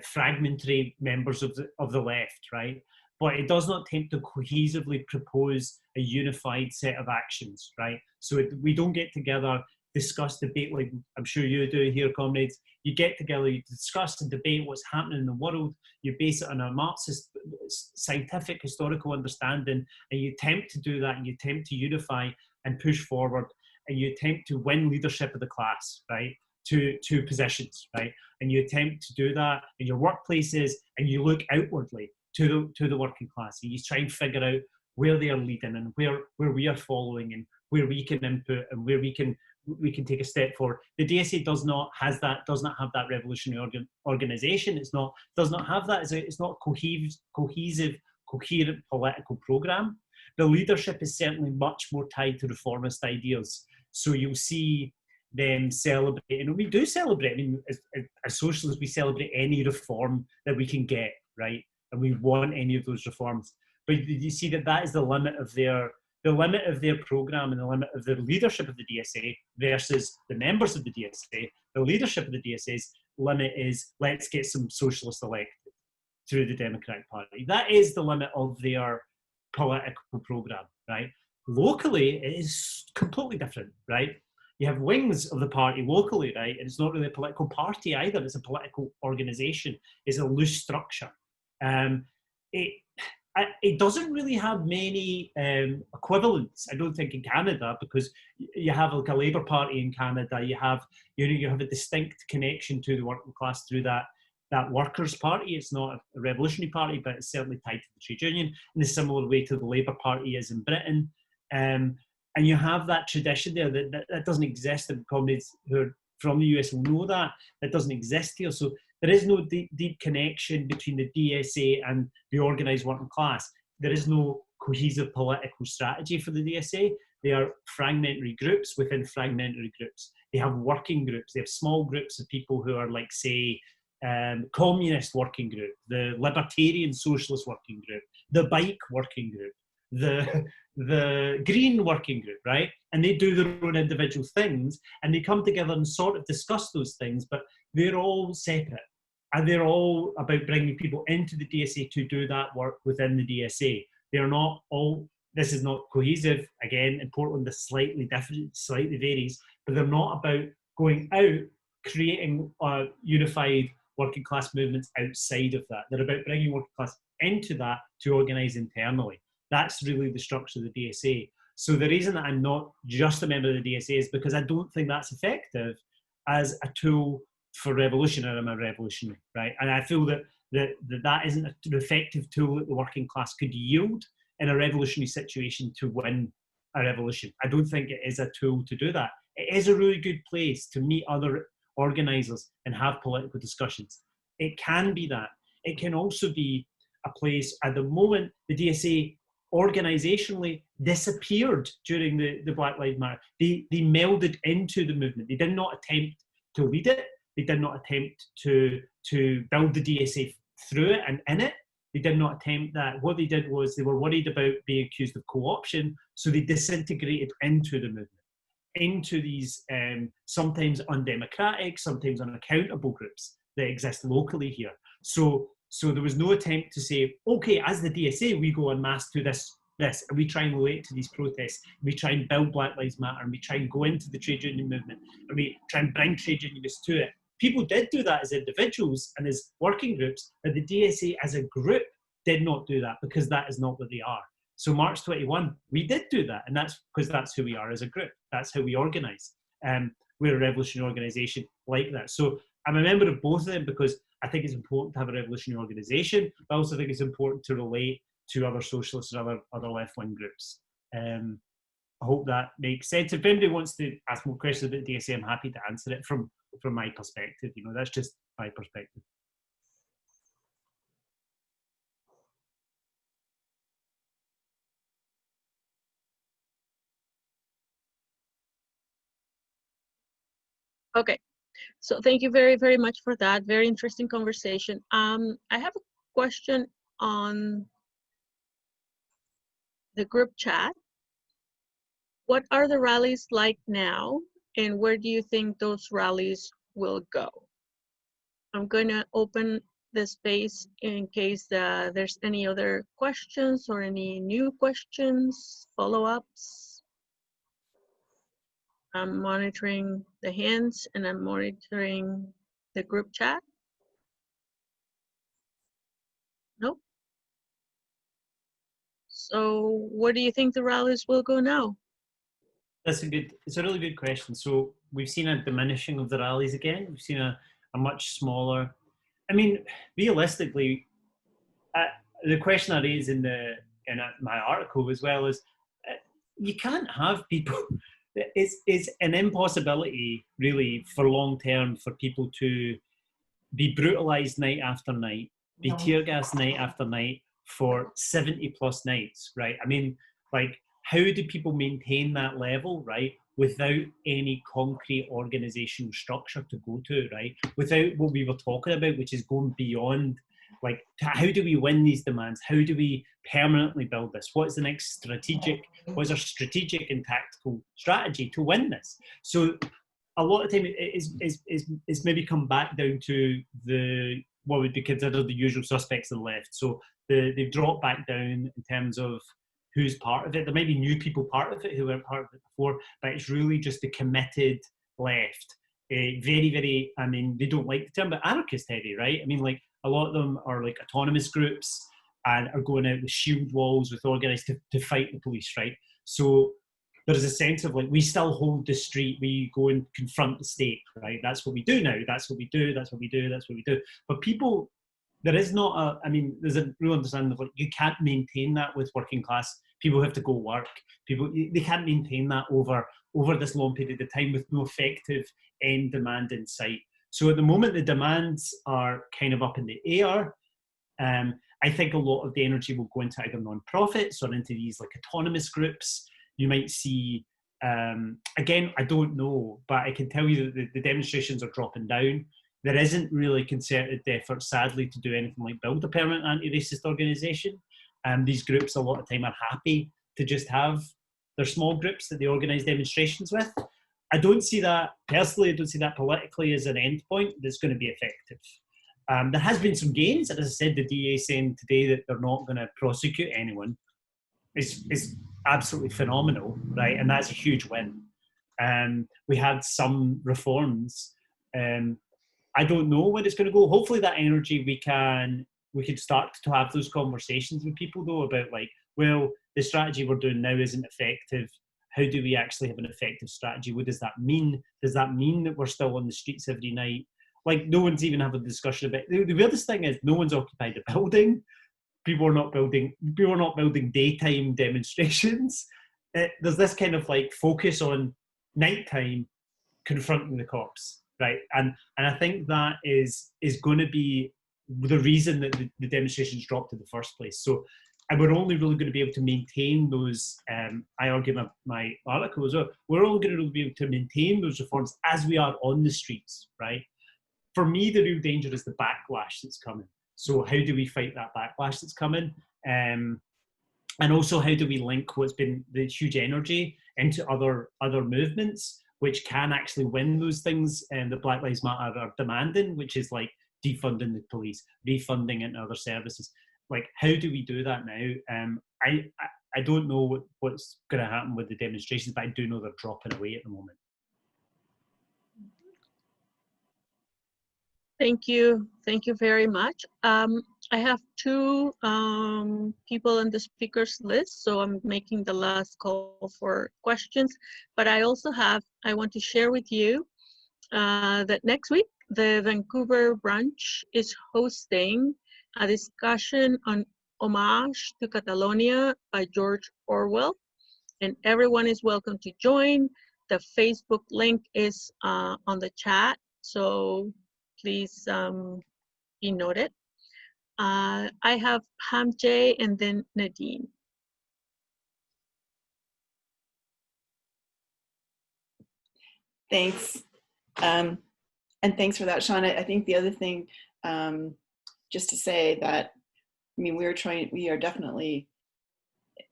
fragmentary members of the left, right? But it does not attempt to cohesively propose a unified set of actions, right? So we don't get together, discuss, debate, like I'm sure you do here, comrades. You get together, you discuss and debate what's happening in the world. You base it on a Marxist, scientific, historical understanding, and you attempt to do that, and you attempt to unify and push forward, and you attempt to win leadership of the class, right? To positions, right? And you attempt to do that in your workplaces, and you look outwardly to the working class, and you try and figure out where they are leading and where we are following and where we can input and where we can take a step forward. The DSA does not have that revolutionary organisation. Does not have that. It's not cohesive, coherent political programme. The leadership is certainly much more tied to reformist ideas. So you'll see them celebrate, and we do celebrate. I mean, as socialists, we celebrate any reform that we can get, right? And we want any of those reforms. But you see that is the limit of their programme and the limit of the leadership of the DSA versus the members of the DSA. The leadership of the DSA's limit is, let's get some socialists elected through the Democratic Party. That is the limit of their political programme, right? Locally, it is completely different, right? You have wings of the party locally, right? And it's not really a political party either. It's a political organisation. It's a loose structure. It doesn't really have many equivalents, I don't think, in Canada, because you have like a Labour Party in Canada. You have a distinct connection to the working class through that Workers' Party. It's not a revolutionary party, but it's certainly tied to the trade union in a similar way to the Labour Party is in Britain. And you have that tradition there that doesn't exist, and comrades who are from the US will know that doesn't exist here. So there is no deep connection between the DSA and the organised working class. There is no cohesive political strategy for the DSA. They are fragmentary groups within fragmentary groups. They have working groups. They have small groups of people who are like, say, communist working group, the libertarian socialist working group, the bike working group, the green working group, right? And they do their own individual things, and they come together and sort of discuss those things, but they're all separate. And they're all about bringing people into the DSA to do that work within the DSA. They're not all, this is not cohesive. Again, in Portland, this slightly different, slightly varies, but they're not about going out, creating unified working class movements outside of that. They're about bringing working class into that to organise internally. That's really the structure of the DSA. So the reason that I'm not just a member of the DSA is because I don't think that's effective as a tool for revolution, and I'm a revolutionary, right? And I feel that isn't an effective tool that the working class could yield in a revolutionary situation to win a revolution. I don't think it is a tool to do that. It is a really good place to meet other organisers and have political discussions. It can be that. It can also be a place, at the moment, the DSA organisationally disappeared during the Black Lives Matter. They melded into the movement. They did not attempt to lead it. They did not attempt to build the DSA through it and in it. They did not attempt that. What they did was they were worried about being accused of co-option, so they disintegrated into the movement, into these sometimes undemocratic, sometimes unaccountable groups that exist locally here. So there was no attempt to say, okay, as the DSA, we go en masse to this this, and we try and relate to these protests, we try and build Black Lives Matter, and we try and go into the trade union movement, and we try and bring trade unionists to it. People did do that as individuals and as working groups, but the DSA as a group did not do that, because that is not what they are. So March 21, we did do that, and that's because that's who we are as a group. That's how we organise. We're a revolutionary organisation like that. So I'm a member of both of them because I think it's important to have a revolutionary organisation, but I also think it's important to relate to other socialists and other left-wing groups. I hope that makes sense. If anybody wants to ask more questions about DSA, I'm happy to answer it from my perspective. You know, that's just my perspective. Okay, so thank you very, very much for that. Very interesting conversation. I have a question on the group chat. What are the rallies like now, and where do you think those rallies will go? I'm going to open the space in case there's any other questions or any new questions, follow-ups. I'm monitoring the hands and I'm monitoring the group chat. Nope. So where do you think the rallies will go now? It's a really good question. So we've seen a diminishing of the rallies again. We've seen a much smaller, I mean, realistically, the question I raised in my article as well is, you can't have people, it's an impossibility really for long term for people to be brutalized night after night, be tear gassed night after night for 70 plus nights, right? I mean, like, how do people maintain that level, right, without any concrete organizational structure to go to, right? Without what we were talking about, which is going beyond, like, how do we win these demands? How do we permanently build this? What's the next what's our strategic and tactical strategy to win this? So a lot of time is maybe come back down to what would be considered the usual suspects on the left. So they've dropped back down in terms of who's part of it. There might be new people part of it who weren't part of it before, but it's really just the committed left. Very, very, I mean, they don't like the term, but anarchist heavy, right? I mean, like, a lot of them are like autonomous groups and are going out with shield walls, with organised to fight the police, right? So there's a sense of, like, we still hold the street, we go and confront the state, right? That's what we do now, that's what we do, that's what we do, that's what we do. But people, there is not I mean, there's a real understanding of, like, you can't maintain that with working class. People have to go work. They can't maintain that over this long period of time with no effective end demand in sight. So at the moment, the demands are kind of up in the air. I think a lot of the energy will go into either non-profits or into these, like, autonomous groups. You might see, again, I don't know, but I can tell you that the demonstrations are dropping down. There isn't really concerted effort, sadly, to do anything like build a permanent anti-racist organisation. These groups a lot of time are happy to just have their small groups that they organise demonstrations with. I don't see that, personally, I don't see that politically as an endpoint that's going to be effective. There has been some gains, and as I said, the DA saying today that they're not going to prosecute anyone is absolutely phenomenal, right? And that's a huge win. We had some reforms. I don't know when it's going to go. Hopefully that energy we can start to have those conversations with people, though, about, like, well, the strategy we're doing now isn't effective. How do we actually have an effective strategy? What does that mean? Does that mean that we're still on the streets every night? Like, no one's even having a discussion about, the weirdest thing is no one's occupied a building. People are not building daytime demonstrations. There's this kind of, like, focus on nighttime confronting the cops, right? And I think that is going to be the reason that the demonstrations dropped in the first place. So, and we're only really going to be able to maintain those, I argue in my article as well, we're only going to be able to maintain those reforms as we are on the streets, right? For me, the real danger is the backlash that's coming. So how do we fight that backlash that's coming? And also, how do we link what's been the huge energy into other movements, which can actually win those things that Black Lives Matter are demanding, which is, like, defunding the police, refunding it and other services. Like, how do we do that now? I don't know what's going to happen with the demonstrations, but I do know they're dropping away at the moment. Thank you. Thank you very much. I have two people on the speakers list, so I'm making the last call for questions. But I also I want to share with you that next week, the Vancouver branch is hosting a discussion on Homage to Catalonia by George Orwell, and everyone is welcome to join. The Facebook link is on the chat, so please be noted. I have Pam J and then Nadine. Thanks. And thanks for that, Sean. I think the other thing, just to say that, I mean, we are definitely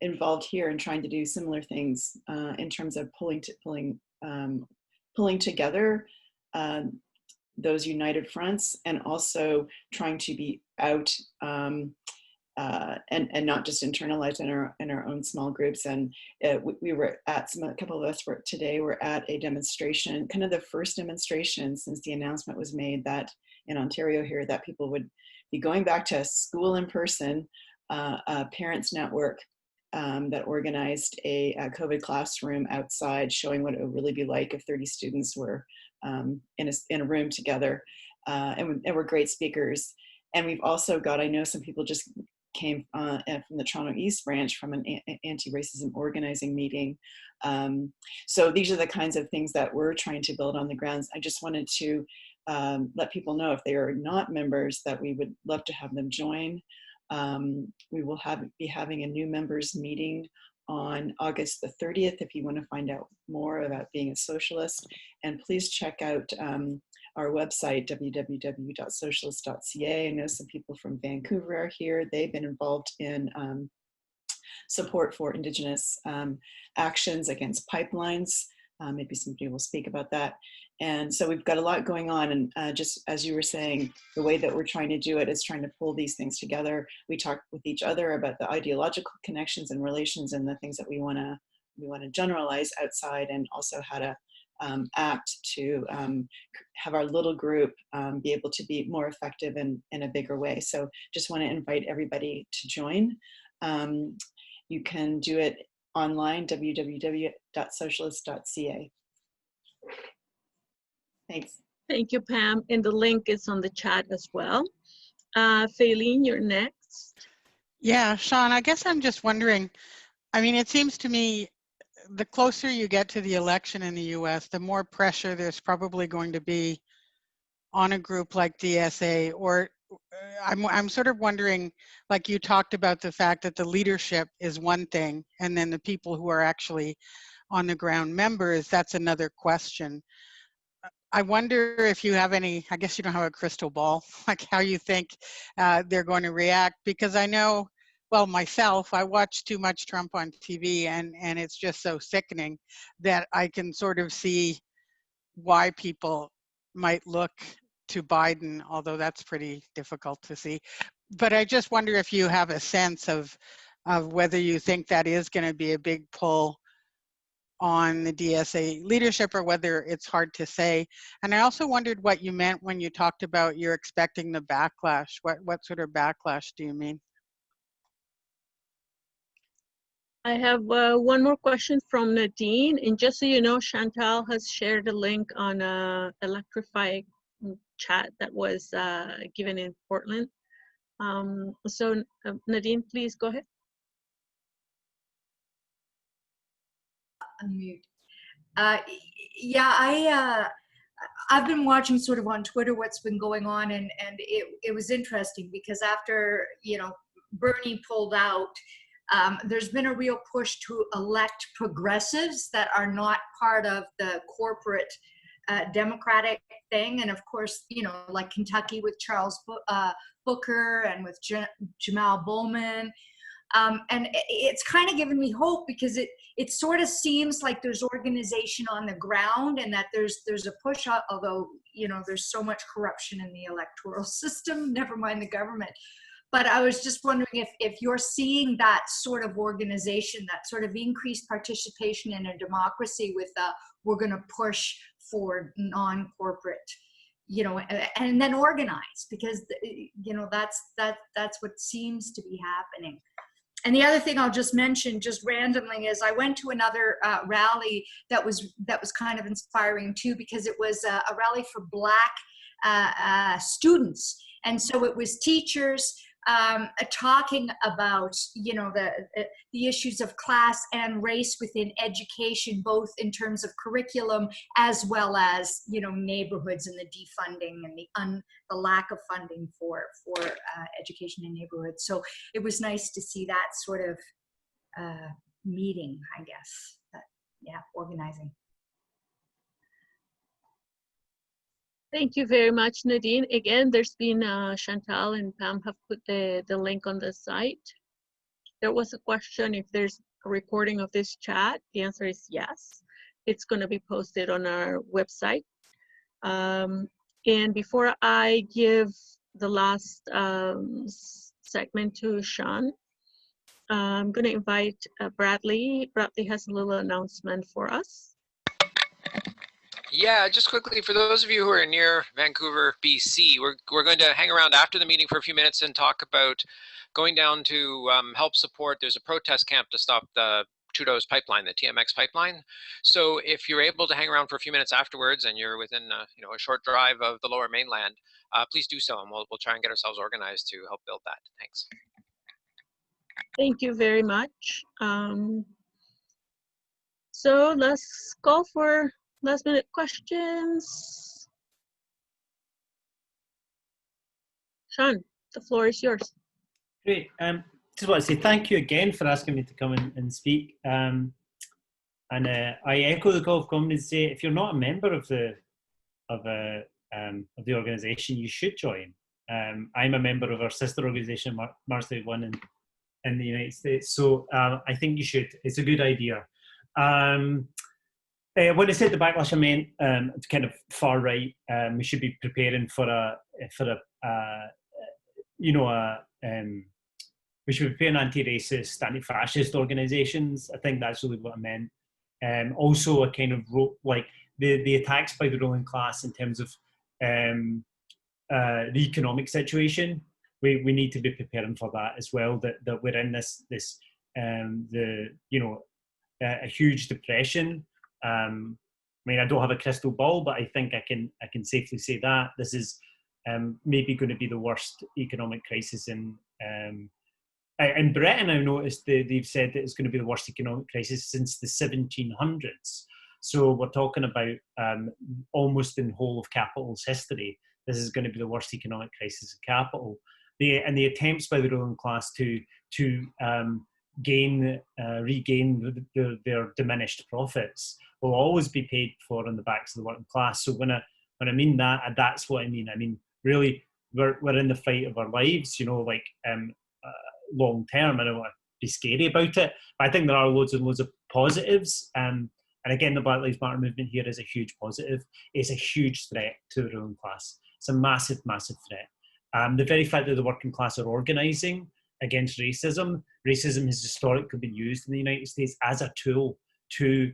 involved here in trying to do similar things in terms of pulling together those united fronts, and also trying to be out and not just internalized in our own small groups. And we were at a couple of us today were at a demonstration, kind of the first demonstration since the announcement was made that in Ontario here that people would be going back to school in person. A parents network that organized a COVID classroom outside, showing what it would really be like if 30 students were in a room together, and we're great speakers. And we've also got, I know some people just came from the Toronto East branch from an anti-racism organizing meeting. So these are the kinds of things that we're trying to build on the grounds. I just wanted to let people know, if they are not members, that we would love to have them join. We will be having a new members meeting on August the 30th if you want to find out more about being a socialist. And please check out our website, www.Socialist.Ca. I know some people from Vancouver are here. They've been involved in support for Indigenous actions against pipelines. Maybe somebody will speak about that. And so we've got a lot going on. And just as you were saying, the way that we're trying to do it is trying to pull these things together. We talk with each other about the ideological connections and relations and the things that we want to generalize outside, and also how to act to have our little group be able to be more effective in a bigger way. So just want to invite everybody to join. You can do it online, www.Socialist.Ca. Thanks. Thank you, Pam. And the link is on the chat as well. Faylene, you're next. Yeah, Sean, I guess I'm just wondering, I mean, it seems to me the closer you get to the election in the US, the more pressure there's probably going to be on a group like DSA, or I'm sort of wondering, like you talked about the fact that the leadership is one thing, and then the people who are actually on the ground members, that's another question. I wonder if you have any, I guess you don't have a crystal ball, like how you think they're going to react, because I know, well, myself, I watch too much Trump on TV, and it's just so sickening that I can sort of see why people might look to Biden, although that's pretty difficult to see. But I just wonder if you have a sense of whether you think that is going to be a big pull on the DSA leadership, or whether it's hard to say. And I also wondered what you meant when you talked about you're expecting the backlash. What sort of backlash do you mean? I have one more question from Nadine. And just so you know, Chantal has shared a link on a Electrify chat that was given in Portland. So Nadine, please go ahead. Unmute. Yeah, I've been watching sort of on Twitter what's been going on, and it was interesting because after, you know, Bernie pulled out, there's been a real push to elect progressives that are not part of the corporate Democratic thing. And of course, you know, like Kentucky with Charles Booker and with Jamal Bowman. And it's kind of given me hope, because it sort of seems like there's organization on the ground, and that there's a push, although, you know, there's so much corruption in the electoral system, never mind the government. But I was just wondering if you're seeing that sort of organization, that sort of increased participation in a democracy with we're going to push for non-corporate, you know, and then organize, because you know that's what seems to be happening. And the other thing I'll just mention, just randomly, is I went to another rally that was kind of inspiring too, because it was a rally for Black students, and so it was teachers talking about, you know, the issues of class and race within education, both in terms of curriculum as well as, you know, neighborhoods and the defunding and the lack of funding for education in neighborhoods. So it was nice to see that sort of meeting, I guess. Yeah, organizing. Thank you very much, Nadine. Again, there's been Chantal and Pam have put the link on the site. There was a question if there's a recording of this chat. The answer is yes. It's going to be posted on our website. And before I give the last segment to Sean, I'm going to invite Bradley. Bradley has a little announcement for us. Yeah, just quickly, for those of you who are near Vancouver, BC, we're going to hang around after the meeting for a few minutes and talk about going down to help support. There's a protest camp to stop the Trudeau's pipeline, the TMX pipeline. So if you're able to hang around for a few minutes afterwards and you're within you know, a short drive of the Lower Mainland, please do so, and we'll try and get ourselves organized to help build that. Thanks. Thank you very much. So let's go for last minute questions. Sean, the floor is yours. Great. Just want to say thank you again for asking me to come and speak. And I echo the call of Cummings to say, if you're not a member of the organisation, you should join. I'm a member of our sister organisation, March 31 in the United States. So I think you should. It's a good idea. When I said the backlash, I meant kind of far right. We should be preparing for we should be preparing anti-racist, anti-fascist organisations. I think that's really what I meant. Also, a kind of like the attacks by the ruling class in terms of the economic situation. We need to be preparing for that as well. That we're in a huge depression. I mean, I don't have a crystal ball, but I think I can safely say that this is maybe going to be the worst economic crisis in Britain. I've noticed they've said that it's going to be the worst economic crisis since the 1700s. So we're talking about almost in whole of capital's history. This is going to be the worst economic crisis of capital. The attempts by the ruling class to regain their diminished profits will always be paid for on the backs of the working class. So when I mean that, that's what I mean. I mean, really, we're in the fight of our lives, you know, like long term. I don't want to be scary about it, but I think there are loads and loads of positives. And again, the Black Lives Matter movement here is a huge positive. It's a huge threat to the ruling class. It's a massive, massive threat. The very fact that the working class are organising against racism has historically been used in the United States as a tool to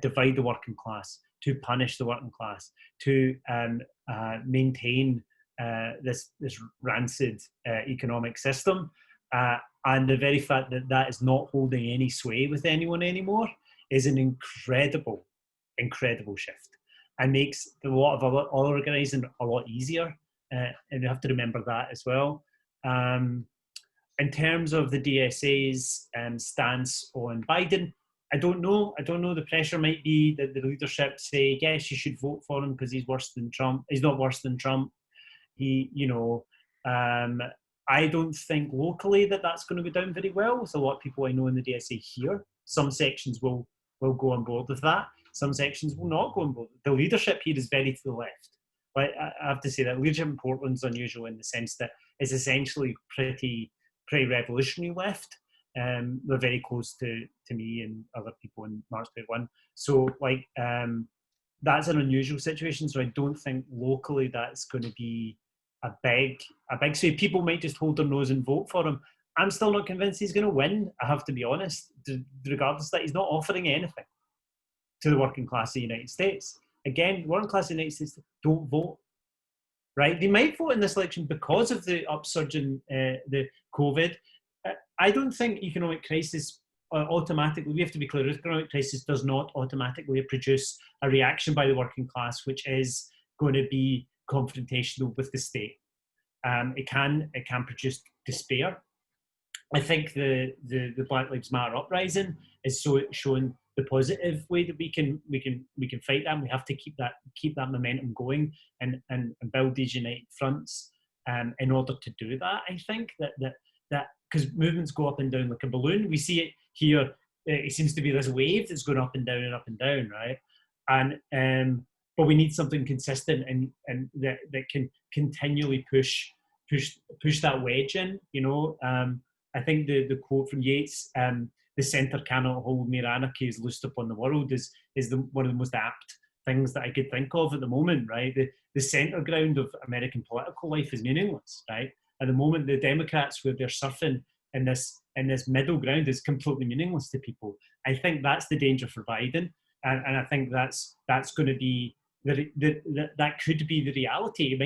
divide the working class, to punish the working class, to maintain this rancid economic system. And the very fact that that is not holding any sway with anyone anymore is an incredible, incredible shift, and makes a lot of other organising a lot easier. And you have to remember that as well. In terms of the DSA's stance on Biden, I don't know. The pressure might be that the leadership say, yes, you should vote for him because he's worse than Trump. He's not worse than Trump. I don't think locally that's going to go down very well with a lot of people I know in the DSA here. Some sections will go on board with that. Some sections will not go on board. The leadership here is very to the left. But I have to say that leadership in Portland's unusual in the sense that it's essentially pretty revolutionary left. They're very close to me and other people in March 31. So that's an unusual situation. So I don't think locally that's going to be big sway. People might just hold their nose and vote for him. I'm still not convinced he's going to win, I have to be honest, regardless that he's not offering anything to the working class of the United States. Again, working class of the United States don't vote, right? They might vote in this election because of the upsurge in the COVID. I don't think economic crisis automatically, we have to be clear, economic crisis does not automatically produce a reaction by the working class, which is going to be confrontational with the state. It can produce despair. I think the Black Lives Matter uprising is showing the positive way that we can fight that. And we have to keep that momentum going and build these united fronts in order to do that. I think that because movements go up and down like a balloon. We see it here. It seems to be this wave that's going up and down and up and down, right? And but we need something consistent and that can continually push that wedge in. You know, I think the quote from Yeats, "The centre cannot hold mere anarchy is loosed upon the world," is one of the most apt things that I could think of at the moment, right? The centre ground of American political life is meaningless, right? At the moment, the Democrats, where they're surfing in this middle ground, is completely meaningless to people. I think that's the danger for Biden, and I think that's going to be that could be the reality. It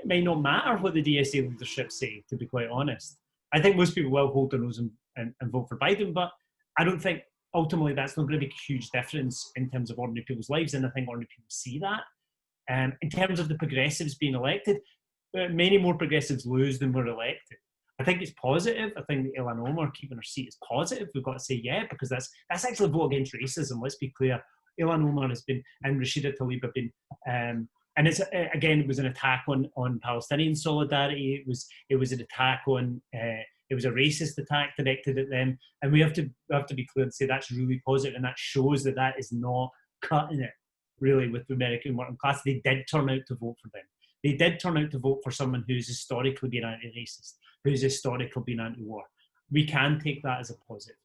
might not matter what the DSA leadership say, to be quite honest. I think most people will hold their nose and vote for Biden, but I don't think ultimately that's not going to make a huge difference in terms of ordinary people's lives, and I think ordinary people see that. In terms of the progressives being elected, many more progressives lose than were elected. I think it's positive. I think that Ilhan Omar keeping her seat is positive. We've got to say yeah, because that's actually a vote against racism. Let's be clear. Ilhan Omar has been, and Rashida Tlaib have been, and it's again, it was an attack on Palestinian solidarity. It was an attack on. It was a racist attack directed at them, and we have to be clear and say that's really positive, and that shows that is not cutting it really with the American working class. They did turn out to vote for them. They did turn out to vote for someone who's historically been anti-racist, who's historically been anti-war. We can take that as a positive.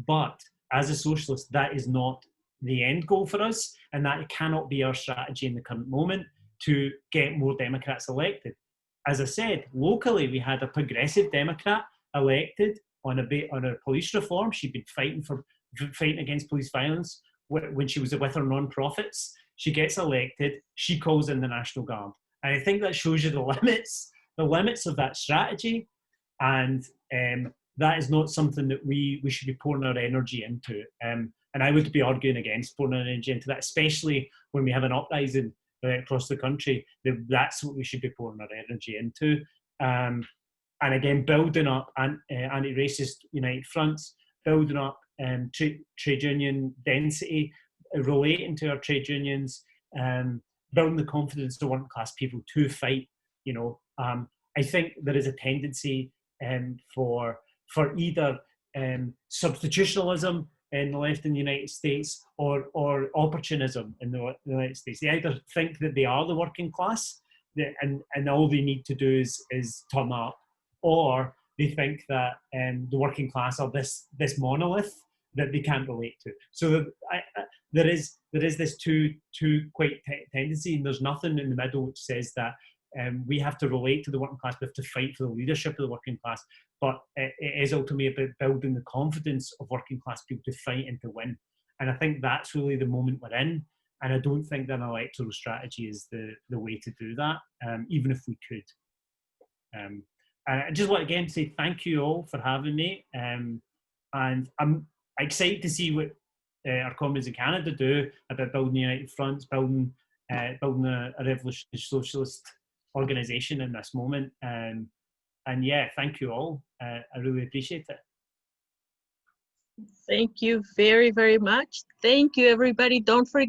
But as a socialist, that is not the end goal for us, and that cannot be our strategy in the current moment to get more Democrats elected. As I said, locally, we had a progressive Democrat elected on a police reform. She'd been fighting against police violence when she was with her non-profits. She gets elected, she calls in the National Guard. And I think that shows you the limits of that strategy. And that is not something that we should be pouring our energy into. And I would be arguing against pouring our energy into that, especially when we have an uprising across the country. That's what we should be pouring our energy into. And again, building up anti-racist united fronts, building up trade union density, relating to our trade unions, building the confidence of working class people to fight. You know, I think there is a tendency for either substitutionalism in the left in the United States or opportunism in the United States. They either think that they are the working class and all they need to do is turn up, or they think that the working class are this monolith that they can't relate to. So there is this two quite tendency, and there's nothing in the middle which says that we have to relate to the working class, we have to fight for the leadership of the working class, but it is ultimately about building the confidence of working class people to fight and to win. And I think that's really the moment we're in, and I don't think that an electoral strategy is the way to do that, even if we could. And I just want to again say thank you all for having me, and I'm excited to see what our comrades in Canada do about building united fronts, building a revolutionary socialist organisation in this moment. And yeah, thank you all. I really appreciate it. Thank you very, very much. Thank you, everybody. Don't forget